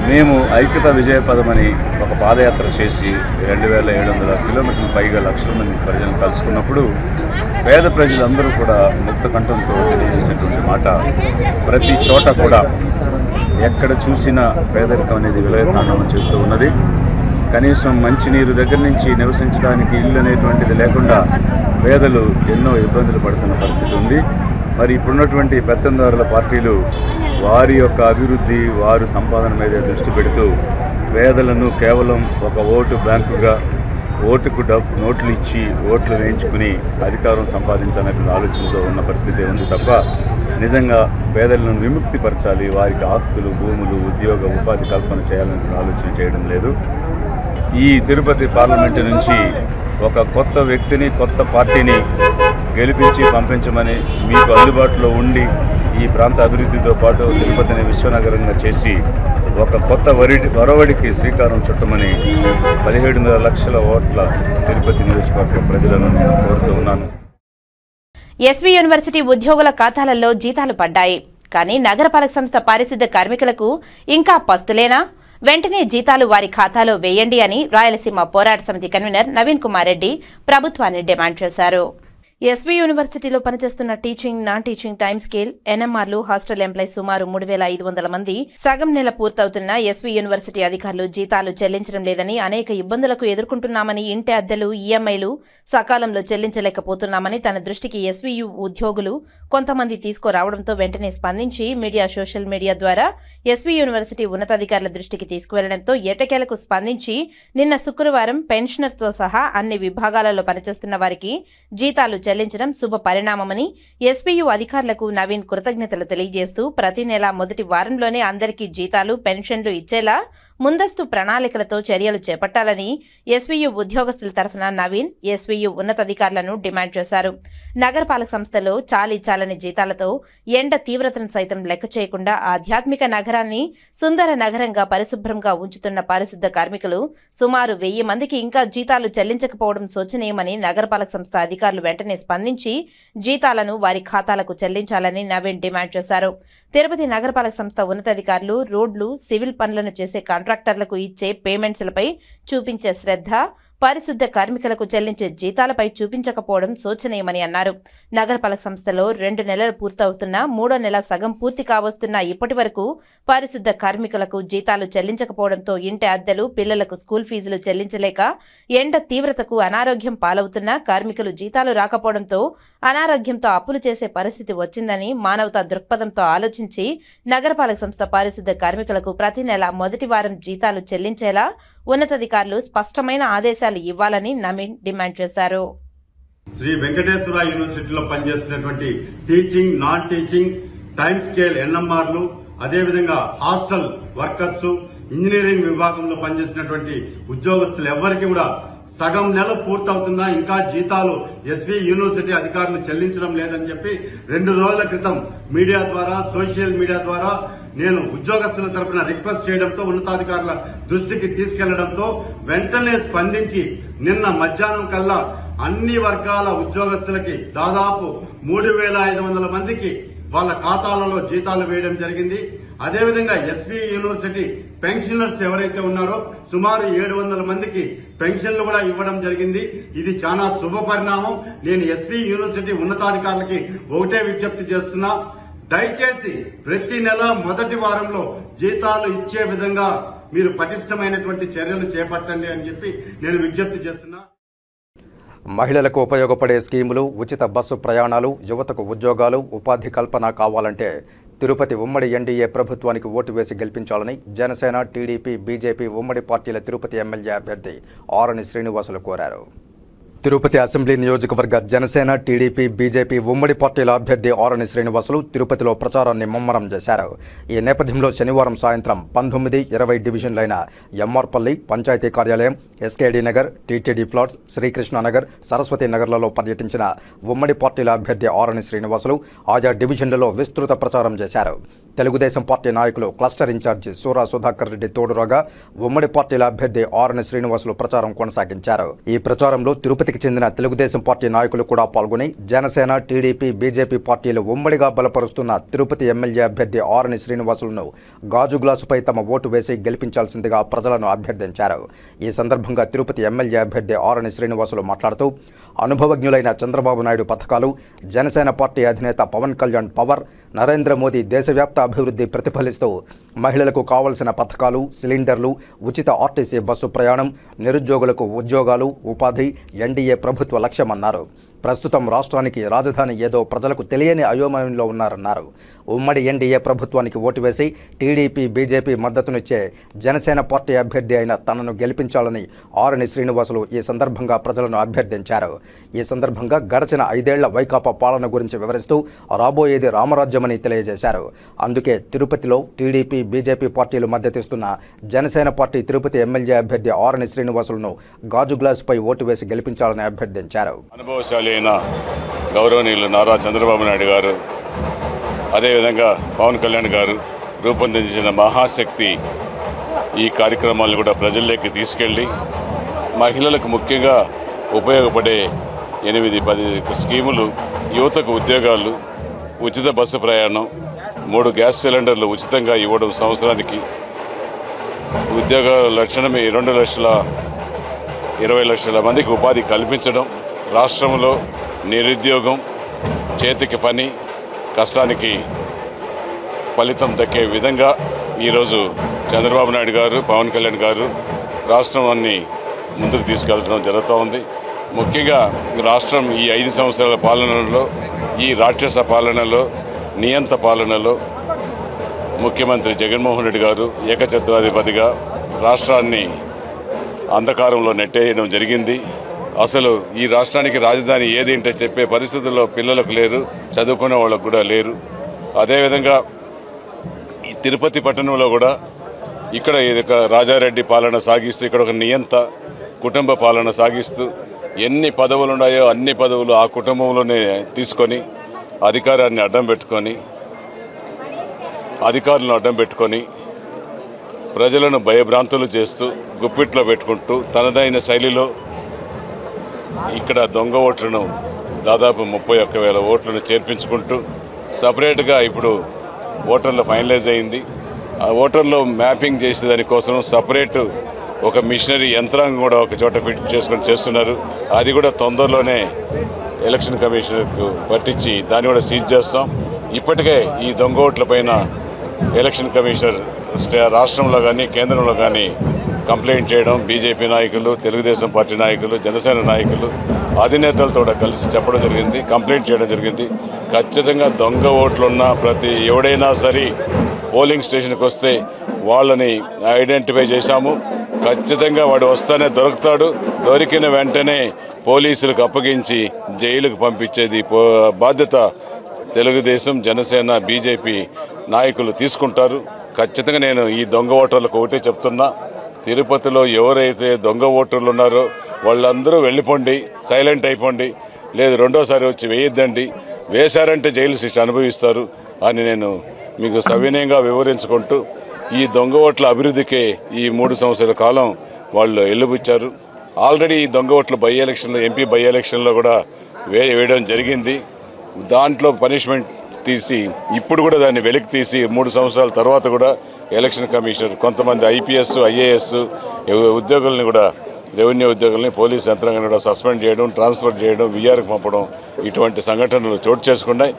మేము ఐక్యత విజయపదమని ఒక పాదయాత్ర చేసి 2700 కిలోమీటర్ల పైగా లక్షల మంది ప్రజలను కలుసుకున్నప్పుడు పేద ప్రజలందరూ కూడా ముక్త కంఠంతో తెలియజేసినటువంటి మాట, ప్రతి చోట కూడా ఎక్కడ చూసినా పేదరికం అనేది విలయతాండవం చేస్తూ ఉన్నది. కనీసం మంచినీరు దగ్గర నుంచి నివసించడానికి ఇల్లు అనేటువంటిది లేకుండా పేదలు ఎన్నో ఇబ్బందులు పడుతున్న పరిస్థితి ఉంది. మరి ఇప్పుడున్నటువంటి పెత్తందారుల పార్టీలు వారి యొక్క అభివృద్ధి, వారు సంపాదన మీద దృష్టి పెడుతూ పేదలను కేవలం ఒక ఓటు బ్యాంకుగా ఓటుకు నోట్లు ఇచ్చి ఓట్లు వేయించుకుని అధికారం సంపాదించాలనే ఆలోచనతో ఉన్న పరిస్థితి ఉంది తప్ప నిజంగా పేదలను విముక్తిపరచాలి, వారికి ఆస్తులు, భూములు, ఉద్యోగ ఉపాధి కల్పన చేయాలనే ఆలోచన చేయడం లేదు. ఈ తిరుపతి పార్లమెంటు నుంచి ఒక కొత్త వ్యక్తిని, కొత్త పార్టీని గెలిపించి పంపించమని మీకు అందుబాటులో ఉండి ఈ ప్రాంత అభివృద్ధితో పాటు తిరుపతిని విశ్వనగరంగా చేసి ఒక కొత్త ఒరవడికి శ్రీకారం చుట్టమని 17.5 లక్షల ఓట్ల తిరుపతి నియోజకవర్గ ప్రజలను నేను కోరుతూ ఉన్నాను. ఎస్వీ యూనివర్సిటీ ఉద్యోగుల ఖాతాలలో జీతాలు పడ్డాయి. కానీ నగరపాలక సంస్థ పారిశుద్ధ్య కార్మికులకు ఇంకా పస్తులేనా? వెంటనే జీతాలు వారి ఖాతాలో వేయండి అని రాయలసీమ పోరాట సమితి కన్వీనర్ నవీన్ కుమార్ రెడ్డి ప్రభుత్వాన్ని డిమాండ్ చేశారు. ఎస్వీ యూనివర్సిటీలో పనిచేస్తున్న teaching, non teaching time scale, ఎన్ఎంఆర్లు, హాస్టల్ ఎంప్లాయ్ సుమారు 3500 మంది సగం నెల పూర్తవుతున్న ఎస్వీ యూనివర్సిటీ అధికారులు జీతాలు చెల్లించడం లేదని, అనేక ఇబ్బందులకు ఎదుర్కొంటున్నామని, ఇంటి అద్దెలు, ఈఎంఐలు సకాలంలో చెల్లించలేకపోతున్నామని తన దృష్టికి ఎస్వీయు ఉద్యోగులు కొంతమంది తీసుకురావడంతో వెంటనే స్పందించి సోషల్ మీడియా ద్వారా ఎస్వీ యూనివర్సిటీ ఉన్నతాధికారుల దృష్టికి తీసుకువెళ్లడంతో ఎట్టకేలకు స్పందించి నిన్న శుక్రవారం పెన్షనర్తో సహా అన్ని విభాగాలలో పనిచేస్తున్న వారికి జీతాలు చెల్లించడం శుభ పరిణామమని ఎస్పీయు అధికారులకు నవీన్ కృతజ్ఞతలు తెలియజేస్తూ ప్రతి నెల మొదటి వారంలోనే అందరికీ జీతాలు, పెన్షన్లు ఇచ్చేలా ముందస్తు ప్రణాళికలతో చర్యలు చేపట్టాలని ఎస్వీయు ఉద్యోగస్తుల తరఫున నవీన్ ఎస్వీయు ఉన్నతాధికారులను డిమాండ్ చేశారు. నగరపాలక సంస్థలో చాలని జీతాలతో ఎండ తీవ్రతను సైతం లెక్క చేయకుండా ఆధ్యాత్మిక నగరాన్ని సుందర నగరంగా పరిశుభ్రంగా ఉంచుతున్న పారిశుద్ధ కార్మికులు సుమారు 1000 మందికి ఇంకా జీతాలు చెల్లించకపోవడం శోచనీయమని నగరపాలక సంస్థ అధికారులు వెంటనే స్పందించి జీతాలను వారి ఖాతాలకు చెల్లించాలని నవీన్ డిమాండ్ చేశారు. తిరుపతి నగరపాలక సంస్థ ఉన్నతాధికారులు రోడ్లు, సివిల్ పనులను చేసే కాంట్రాక్టర్లకు ఇచ్చే పేమెంట్స్లపై చూపించే శ్రద్ధ పారిశుద్ధ కార్మికులకు చెల్లించే జీతాలపై చూపించకపోవడం శోచనీయమని అన్నారు. నగరపాలక సంస్థలో 2 నెలలు పూర్తవుతున్నా 3వ నెల సగం పూర్తి కావస్తున్నా ఇప్పటి వరకు పారిశుద్ధ కార్మికులకు జీతాలు చెల్లించకపోవడంతో ఇంటి అద్దెలు, పిల్లలకు స్కూల్ ఫీజులు చెల్లించలేక ఎండ తీవ్రతకు అనారోగ్యం పాలవుతున్న కార్మికులు జీతాలు రాకపోవడంతో అనారోగ్యంతో అప్పులు చేసే పరిస్థితి వచ్చిందని మానవతా దృక్పథంతో ఆలోచించి నగరపాలక సంస్థ పారిశుద్ధ కార్మికులకు ప్రతి నెల మొదటి వారం జీతాలు చెల్లించేలా ఉన్నతాధికారులు స్పష్టమైన ఆదేశాలు ఇవ్వాలని నవీన్ డిమాండ్ చేశారు. శ్రీ వెంకటేశ్వర యూనివర్సిటీలో పనిచేస్తున్నటువంటి teaching, non teaching, time scale, ఎన్ఎంఆర్లు, అదేవిధంగా హాస్టల్ వర్కర్స్, ఇంజనీరింగ్ విభాగంలో పనిచేసినటువంటి ఉద్యోగస్తులు ఎవరికి కూడా సగం నెల పూర్తవుతున్నా ఇంకా జీతాలు ఎస్వీ యూనివర్సిటీ అధికారులు చెల్లించడం లేదని చెప్పి 2 రోజుల క్రితం మీడియా ద్వారా, సోషల్ మీడియా ద్వారా నేను ఉద్యోగస్తుల తరపున రిక్వెస్ట్ చేయడంతో ఉన్నతాధికారుల దృష్టికి తీసుకెళ్లడంతో వెంటనే స్పందించి నిన్న మధ్యాహ్నం కల్లా అన్ని వర్గాల ఉద్యోగస్తులకి దాదాపు 3500 మందికి వాళ్ళ ఖాతాలలో జీతాలు వేయడం జరిగింది. అదేవిధంగా ఎస్వీ యూనివర్సిటీ పెన్షనర్స్ ఎవరైతే ఉన్నారో సుమారు 700 మందికి పెన్షన్లు కూడా ఇవ్వడం జరిగింది. ఇది చాలా శుభ పరిణామం. నేను ఎస్వీ యూనివర్సిటీ ఉన్నతాధికారులకి ఒకటే విజ్ఞప్తి చేస్తున్నా, దయచేసి ప్రతి నెల మొదటి వారంలో జీతాలు ఇచ్చే విధంగా మీరు పటిష్టమైనటువంటి చర్యలు చేపట్టండి అని చెప్పి నేను విజ్ఞప్తి చేస్తున్నా. మహిళలకు ఉపయోగపడే స్కీములు, ఉచిత బస్సు ప్రయాణాలు, యువతకు ఉద్యోగాలు, ఉపాధి కల్పన కావాలంటే తిరుపతి ఉమ్మడి ఎన్డీఏ ప్రభుత్వానికి ఓటు వేసి గెలిపించాలని జనసేన, టీడీపీ, బీజేపీ ఉమ్మడి పార్టీల తిరుపతి ఎమ్మెల్యే అభ్యర్థి ఆరణి శ్రీనివాసులు కోరారు. తిరుపతి అసెంబ్లీ నియోజకవర్గ జనసేన, టీడీపీ, బీజేపీ ఉమ్మడి పార్టీల అభ్యర్థి ఆరణి శ్రీనివాసులు తిరుపతిలో ప్రచారాన్ని ముమ్మరం చేశారు. ఈ నేపథ్యంలో శనివారం సాయంత్రం 19, 20 డివిజన్లైన ఎమ్మార్పల్లి, పంచాయతీ కార్యాలయం, S K D Nagar, TTD plots, Srikrishna Nagar, Saraswati నగర్లలో పర్యటించిన ఉమ్మడి పార్టీల అభ్యర్థి ఆరణి శ్రీనివాసులు ఆయా డివిజన్లలో విస్తృత ప్రచారం చేశారు. తెలుగుదేశం పార్టీ నాయకులు క్లస్టర్ ఇన్ఛార్జి సూరా సుధాకర్ రెడ్డి తోడురాగా ఉమ్మడి పార్టీల అభ్యర్థి ఆరణి శ్రీనివాసులు ప్రచారం కొనసాగించారు. ఈ ప్రచారంలో తిరుపతికి చెందిన తెలుగుదేశం పార్టీ నాయకులు కూడా పాల్గొని జనసేన, టీడీపీ, బీజేపీ పార్టీలు ఉమ్మడిగా బలపరుస్తున్న తిరుపతి ఎమ్మెల్యే అభ్యర్థి ఆరణి శ్రీనివాసులను గాజు గ్లాసుపై తమ ఓటు వేసి గెలిపించాల్సిందిగా ప్రజలను అభ్యర్థించారు. ఈ సందర్భంగా తిరుపతి ఎమ్మెల్యే అభ్యర్థి ఆరణి శ్రీనివాసులు మాట్లాడుతూ అనుభవజ్ఞులైన చంద్రబాబు నాయుడు పథకాలు, జనసేన పార్టీ అధినేత పవన్ కళ్యాణ్ పవర్, నరేంద్ర మోదీ దేశవ్యాప్త అభివృద్ధి ప్రతిఫలిస్తూ మహిళలకు కావలసిన పథకాలు, సిలిండర్లు, ఉచిత ఆర్టీసీ బస్సు ప్రయాణం, నిరుద్యోగులకు ఉద్యోగాలు, ఉపాధి ఎన్డీఏ ప్రభుత్వ లక్ష్యమన్నారు. ప్రస్తుతం రాష్ట్రానికి రాజధాని ఏదో ప్రజలకు తెలియని అయోమయంలో ఉన్నారన్నారు. ఉమ్మడి ఎన్డీఏ ప్రభుత్వానికి ఓటు వేసి టీడీపీ, బీజేపీ మద్దతునిచ్చే జనసేన పార్టీ అభ్యర్థి అయిన తనను గెలిపించాలని ఆరణి శ్రీనివాసులు ఈ సందర్భంగా ప్రజలను అభ్యర్థించారు. ఈ సందర్భంగా గడచిన 5 ఏళ్ల వైకాపా పాలన గురించి వివరిస్తూ రాబోయేది రామరాజ్యమని తెలియజేశారు. అందుకే తిరుపతిలో టీడీపీ, బీజేపీ పార్టీలు మద్దతిస్తున్న జనసేన పార్టీ తిరుపతి ఎమ్మెల్యే అభ్యర్థి ఆరణి శ్రీనివాసులను గాజు గ్లాసుపై ఓటు వేసి గెలిపించాలని అభ్యర్థించారు. గౌరవనీయులు నారా చంద్రబాబు నాయుడు గారు, అదేవిధంగా పవన్ కళ్యాణ్ గారు రూపొందించిన మహాశక్తి ఈ కార్యక్రమాలను కూడా ప్రజల్లోకి తీసుకెళ్ళి మహిళలకు ముఖ్యంగా ఉపయోగపడే 8-10 స్కీములు, యువతకు ఉద్యోగాలు, ఉచిత బస్సు ప్రయాణం, 3 గ్యాస్ సిలిండర్లు ఉచితంగా ఇవ్వడం, సంవత్సరానికి ఉద్యోగాల లక్షణమే 2,20 లక్షల మందికి ఉపాధి కల్పించడం, రాష్ట్రంలో నిరుద్యోగం, చేతికి పని, కష్టానికి ఫలితం దక్కే విధంగా ఈరోజు చంద్రబాబు నాయుడు గారు, పవన్ కళ్యాణ్ గారు రాష్ట్రాన్ని ముందుకు తీసుకెళ్ళడం జరుగుతూ ఉంది. ముఖ్యంగా రాష్ట్రం ఈ 5 సంవత్సరాల పాలనలో, ఈ రాక్షస పాలనలో, నియంత పాలనలో ముఖ్యమంత్రి జగన్మోహన్ రెడ్డి గారు ఏకఛత్రాధిపతిగా రాష్ట్రాన్ని అంధకారంలో నెట్టేయడం జరిగింది. అసలు ఈ రాష్ట్రానికి రాజధాని ఏదేంటో చెప్పే పరిస్థితుల్లో పిల్లలకు లేరు, చదువుకునే వాళ్ళకు కూడా లేరు. అదేవిధంగా ఈ తిరుపతి పట్టణంలో కూడా ఇక్కడ ఒక రాజారెడ్డి పాలన సాగిస్తూ, ఇక్కడ ఒక నియంత కుటుంబ పాలన సాగిస్తూ ఎన్ని పదవులు ఉన్నాయో అన్ని పదవులు ఆ కుటుంబంలోనే తీసుకొని అధికారాన్ని అడ్డం పెట్టుకొని, అధికారులను అడ్డం పెట్టుకొని ప్రజలను భయభ్రాంతులు చేస్తూ గుప్పిట్లో పెట్టుకుంటూ తనదైన శైలిలో ఇక్కడ దొంగ ఓట్లను దాదాపు 31,000 ఓట్లను చేర్పించుకుంటూ సపరేట్గా ఇప్పుడు ఓటర్లు ఫైనలైజ్ అయింది. ఆ ఓటర్లో మ్యాపింగ్ చేసేదానికోసం సపరేట్ ఒక మిషనరీ యంత్రాంగం కూడా ఒక చోట ఫిట్ చేసుకొని చేస్తున్నారు. అది కూడా తొందరలోనే ఎలక్షన్ కమిషనర్కు పట్టించి దాన్ని కూడా సీజ్ చేస్తాం. ఇప్పటికే ఈ దొంగ ఓట్ల పైన ఎలక్షన్ కమిషనర్ రాష్ట్రంలో కానీ కేంద్రంలో కానీ కంప్లైంట్ చేయడం, బీజేపీ నాయకులు, తెలుగుదేశం పార్టీ నాయకులు, జనసేన నాయకులు అధినేతలతో కలిసి చెప్పడం జరిగింది, కంప్లైంట్ చేయడం జరిగింది. ఖచ్చితంగా దొంగ ఓట్లున్న ప్రతి ఎవడైనా సరే పోలింగ్ స్టేషన్కి వస్తే వాళ్ళని ఐడెంటిఫై చేశాము. ఖచ్చితంగా వాడు వస్తానే దొరుకుతాడు. దొరికిన వెంటనే పోలీసులకు అప్పగించి జైలుకు పంపించేది బాధ్యత తెలుగుదేశం, జనసేన, బీజేపీ నాయకులు తీసుకుంటారు. ఖచ్చితంగా నేను ఈ దొంగ ఓటర్లకు ఒకటే చెప్తున్నా, తిరుపతిలో ఎవరైతే దొంగ ఓటర్లు ఉన్నారో వాళ్ళందరూ వెళ్ళిపోండి, సైలెంట్ అయిపోండి, లేదు రెండోసారి వచ్చి వేయొద్దండి, వేశారంటే జైలు శిక్ష అనుభవిస్తారు అని నేను మీకు సవినయంగా వివరించుకుంటూ ఈ దొంగ ఓట్ల అభివృద్ధికే ఈ 3 సంవత్సరాల కాలం వాళ్ళు ఎల్లుబుచ్చారు. ఆల్రెడీ ఈ దొంగ ఓట్ల బై ఎలక్షన్లో, ఎంపీ బై ఎలక్షన్లో కూడా వేయడం జరిగింది. దాంట్లో పనిష్మెంట్ తీసి ఇప్పుడు కూడా దాన్ని వెలికి తీసి 3 సంవత్సరాల తర్వాత కూడా ఎలక్షన్ కమిషనర్ కొంతమంది ఐపీఎస్, ఐఏఎస్ ఉద్యోగుల్ని కూడా, రెవెన్యూ ఉద్యోగుల్ని, పోలీస్ యంత్రాంగాన్ని కూడా సస్పెండ్ చేయడం, ట్రాన్స్ఫర్ చేయడం, విఆర్కి పంపడం ఇటువంటి సంఘటనలు చోటు చేసుకున్నాయి.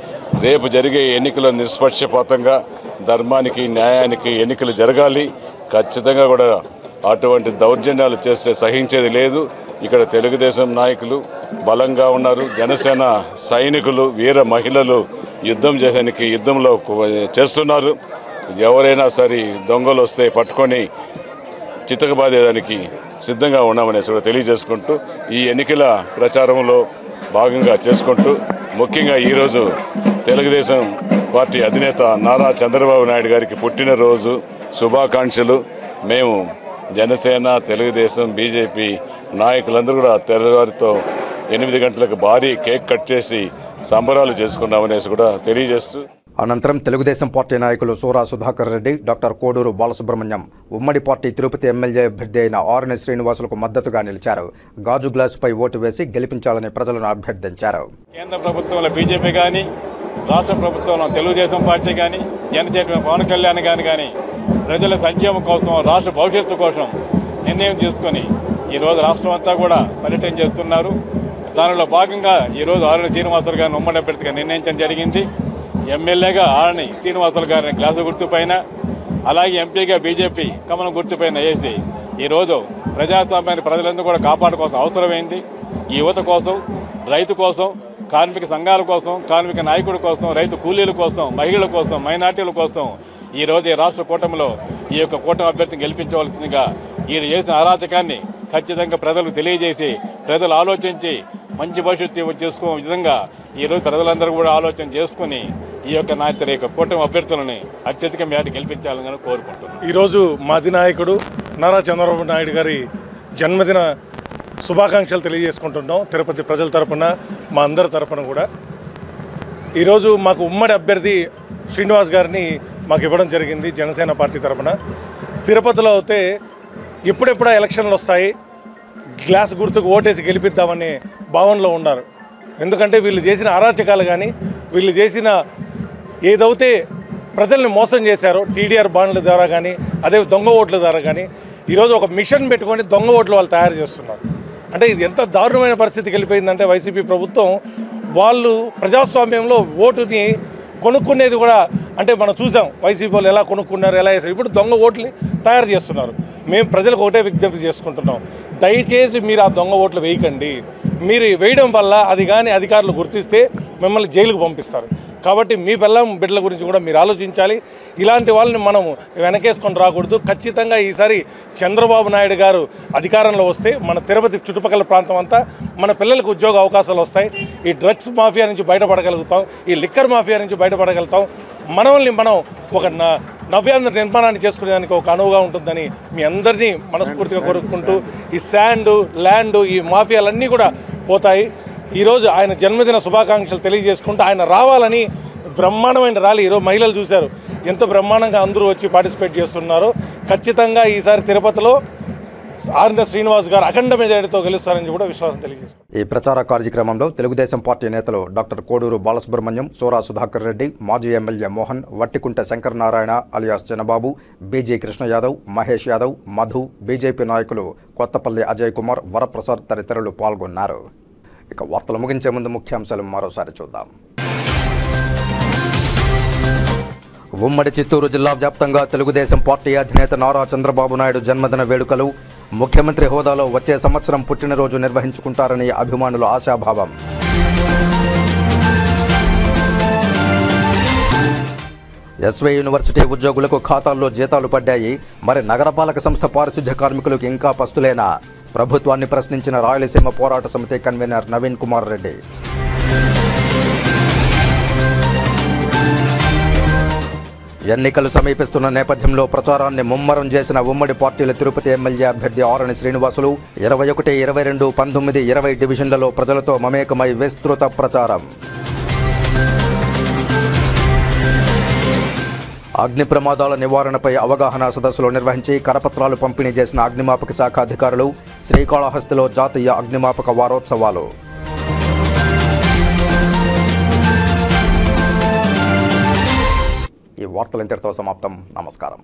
రేపు జరిగే ఎన్నికలు నిష్పక్షపాతంగా ధర్మానికి, న్యాయానికి ఎన్నికలు జరగాలి. ఖచ్చితంగా కూడా అటువంటి దౌర్జన్యాలు చేస్తే సహించేది లేదు. ఇక్కడ తెలుగుదేశం నాయకులు బలంగా ఉన్నారు, జనసేన సైనికులు, వీర మహిళలు యుద్ధం చేయడానికి యుద్ధంలో చేస్తున్నారు. ఎవరైనా సరే దొంగలు వస్తే పట్టుకొని చితకబాదేదానికి సిద్ధంగా ఉన్నామని కూడా తెలియజేసుకుంటూ ఈ ఎన్నికల ప్రచారంలో భాగంగా చేసుకుంటూ ముఖ్యంగా ఈరోజు తెలుగుదేశం పార్టీ అధినేత నారా చంద్రబాబు నాయుడు గారికి పుట్టినరోజు శుభాకాంక్షలు. మేము జనసేన, తెలుగుదేశం, బీజేపీ నాయకులందరూ కూడా తెల్లవారితో 8 గంటలకు భారీ కేక్ కట్ చేసి సంబరాలు చేసుకున్నామనేసి కూడా తెలియజేస్తూ అనంతరం తెలుగుదేశం పార్టీ నాయకులు సూరా సుధాకర్ రెడ్డి, డాక్టర్ కోడూరు బాలసుబ్రహ్మణ్యం ఉమ్మడి పార్టీ తిరుపతి ఎమ్మెల్యే అభ్యర్థి అయిన ఆర్ఎన్ శ్రీనివాసులకు మద్దతుగా నిలిచారు. గాజు గ్లాసుపై ఓటు వేసి గెలిపించాలని ప్రజలను అభ్యర్థించారు. కేంద్ర ప్రభుత్వంలో బీజేపీ కానీ, రాష్ట్ర ప్రభుత్వంలో తెలుగుదేశం పార్టీ కానీ, జనసేన పవన్ కళ్యాణ్ కానీ ప్రజల సంక్షేమం కోసం, రాష్ట్ర భవిష్యత్తు కోసం నిర్ణయం తీసుకొని ఈరోజు రాష్ట్రం అంతా కూడా పర్యటన చేస్తున్నారు. దానిలో భాగంగా ఈరోజు ఆర్ఎన్ శ్రీనివాసులు గారిని ఉమ్మడి అభ్యర్థిగా నిర్ణయించడం జరిగింది. ఎమ్మెల్యేగా ఆర్ఎన్ శ్రీనివాసులు గారిని గ్లాసు గుర్తుపైన, అలాగే ఎంపీగా బీజేపీ కమలం గుర్తుపైన వేసి ఈరోజు ప్రజాస్వామ్యాన్ని ప్రజలందరూ కూడా కాపాడుకోవాల్సిన అవసరమైంది. ఈ యువత కోసం, రైతు కోసం, కార్మిక సంఘాల కోసం, కార్మిక నాయకుల కోసం, రైతు కూలీల కోసం, మహిళల కోసం, మైనార్టీల కోసం ఈరోజు ఈ రాష్ట్ర కూటమిలో ఈ యొక్క కూటమి అభ్యర్థిని గెలిపించవలసిందిగా ఈయన చేసిన అరాచకాన్ని ఖచ్చితంగా ప్రజలకు తెలియజేసి, ప్రజలు ఆలోచించి మంచి భవిష్యత్తు చేసుకో విధంగా ఈరోజు ప్రజలందరూ కూడా ఆలోచన చేసుకుని ఈ యొక్క కూటమి అభ్యర్థులని అత్యధిక మేరకు గెలిపించాలని కోరుకుంటున్నాను. ఈరోజు మా అధినాయకుడు నారా చంద్రబాబు నాయుడు గారి జన్మదిన శుభాకాంక్షలు తెలియజేసుకుంటున్నాం. తిరుపతి ప్రజల తరపున, మా అందరి తరపున కూడా ఈరోజు మాకు ఉమ్మడి అభ్యర్థి శ్రీనివాస్ గారిని మాకు ఇవ్వడం జరిగింది. జనసేన పార్టీ తరపున తిరుపతిలో అయితే ఎప్పుడెప్పుడా ఎలక్షన్లు వస్తాయి, గ్లాస్ గుర్తుకు ఓటేసి గెలిపిద్దామనే భావనలో ఉన్నారు. ఎందుకంటే వీళ్ళు చేసిన అరాచకాలు కానీ, వీళ్ళు చేసిన ఏదైతే ప్రజల్ని మోసం చేశారో టీడీఆర్ బాండ్ల ద్వారా కానీ, అదే దొంగ ఓట్ల ద్వారా కానీ ఈరోజు ఒక మిషన్ పెట్టుకొని దొంగ ఓట్లు వాళ్ళు తయారు చేస్తున్నారు. అంటే ఇది ఎంత దారుణమైన పరిస్థితికి వెళ్ళిపోయిందంటే వైసీపీ ప్రభుత్వం వాళ్ళు ప్రజాస్వామ్యంలో ఓటుని కొనుక్కునేది కూడా, అంటే మనం చూసాం వైసీపీ వాళ్ళు ఎలా కొనుక్కున్నారు, ఎలా చేశారు. ఇప్పుడు దొంగ ఓట్లని తయారు చేస్తున్నారు. మేము ప్రజలకు ఒకటే విజ్ఞప్తి చేసుకుంటున్నాం, దయచేసి మీరు ఆ దొంగ ఓట్లు వేయకండి. మీరు వేయడం వల్ల అది కానీ అధికారులు గుర్తిస్తే మిమ్మల్ని జైలుకు పంపిస్తారు. కాబట్టి మీ బిడ్డల గురించి కూడా మీరు ఆలోచించాలి. ఇలాంటి వాళ్ళని మనం వెనకేసుకొని రాకూడదు. ఖచ్చితంగా ఈసారి చంద్రబాబు నాయుడు గారు అధికారంలో వస్తే మన తిరుపతి చుట్టుపక్కల ప్రాంతం అంతా మన పిల్లలకు ఉద్యోగ అవకాశాలు వస్తాయి. ఈ డ్రగ్స్ మాఫియా నుంచి బయటపడగలుగుతాం, ఈ లిక్కర్ మాఫియా నుంచి బయటపడగలుగుతాం. మనల్ని మనం ఒక నవ్యాంధ్ర నిర్మాణాన్ని చేసుకునేదానికి ఒక అనువుగా ఉంటుందని మీ అందరినీ మనస్ఫూర్తిగా కోరుకుంటూ, ఈ శాండ్, ల్యాండ్, ఈ మాఫియాలన్నీ కూడా పోతాయి. ఈరోజు ఆయన జన్మదిన శుభాకాంక్షలు తెలియజేసుకుంటూ ఆయన రావాలని బ్రహ్మాండమైన ర్యాలీ ఈరోజు మహిళలు చూశారు, ఎంత బ్రహ్మాండంగా అందరూ వచ్చి పార్టిసిపేట్ చేస్తున్నారో. ఖచ్చితంగా ఈసారి తిరుపతిలో ఆర్ఎన్ శ్రీనివాస్ గారు అఖండ మెజారిటీతో గెలుస్తారని కూడా విశ్వాసం తెలియజేస్తారు. ఈ ప్రచార కార్యక్రమంలో తెలుగుదేశం పార్టీ నేతలు డాక్టర్ కోడూరు బాలసుబ్రహ్మణ్యం, సూరా సుధాకర్ రెడ్డి, మాజీ ఎమ్మెల్యే మోహన్, వట్టికుంట శంకర్ నారాయణ అలియాస్ చిన్నబాబు, బీజీ కృష్ణ యాదవ్, మహేష్ యాదవ్, మధు, బీజేపీ నాయకులు కొత్తపల్లి అజయ్ కుమార్, వరప్రసాద్ తదితరులు పాల్గొన్నారు. ఇక వార్తలు ముగించే ముందు ముఖ్యాంశాలు మరోసారి చూద్దాం. ఉమ్మడి చిత్తూరు జిల్లా వ్యాప్తంగా తెలుగుదేశం పార్టీ అధినేత నారా చంద్రబాబు నాయుడు జన్మదిన వేడుకలు. ముఖ్యమంత్రి హోదాలో వచ్చే సంవత్సరం పుట్టినరోజు నిర్వహించుకుంటారని అభిమానుల ఆశాభావం. ఎస్వై యూనివర్సిటీ ఉద్యోగులకు ఖాతాల్లో జీతాలు పడ్డాయి. మరి నగరపాలక సంస్థ పారిశుధ్య కార్మికులకు ఇంకా పస్తులేనా? ప్రభుత్వాన్ని ప్రశ్నించిన రాయలసీమ పోరాట సమితి కన్వీనర్ నవీన్ కుమార్ రెడ్డి. ఎన్నికలు సమీపిస్తున్న నేపథ్యంలో ప్రచారాన్ని ముమ్మరం చేసిన ఉమ్మడి పార్టీల తిరుపతి ఎమ్మెల్యే అభ్యర్థి ఆర్ఎన్ శ్రీనివాసులు 21, 22, 19, 20 డివిజన్లలో ప్రజలతో మమేకమై విస్తృత ప్రచారం. అగ్ని ప్రమాదాల నివారణపై అవగాహన సదస్సులు నిర్వహించి కరపత్రాలు పంపిణీ చేసిన అగ్నిమాపక శాఖ అధికారులు. శ్రీకాళహస్తిలో జాతీయ అగ్నిమాపక వారోత్సవాలు. ఈ వార్తలు ఇంతటితో సమాప్తం. నమస్కారం.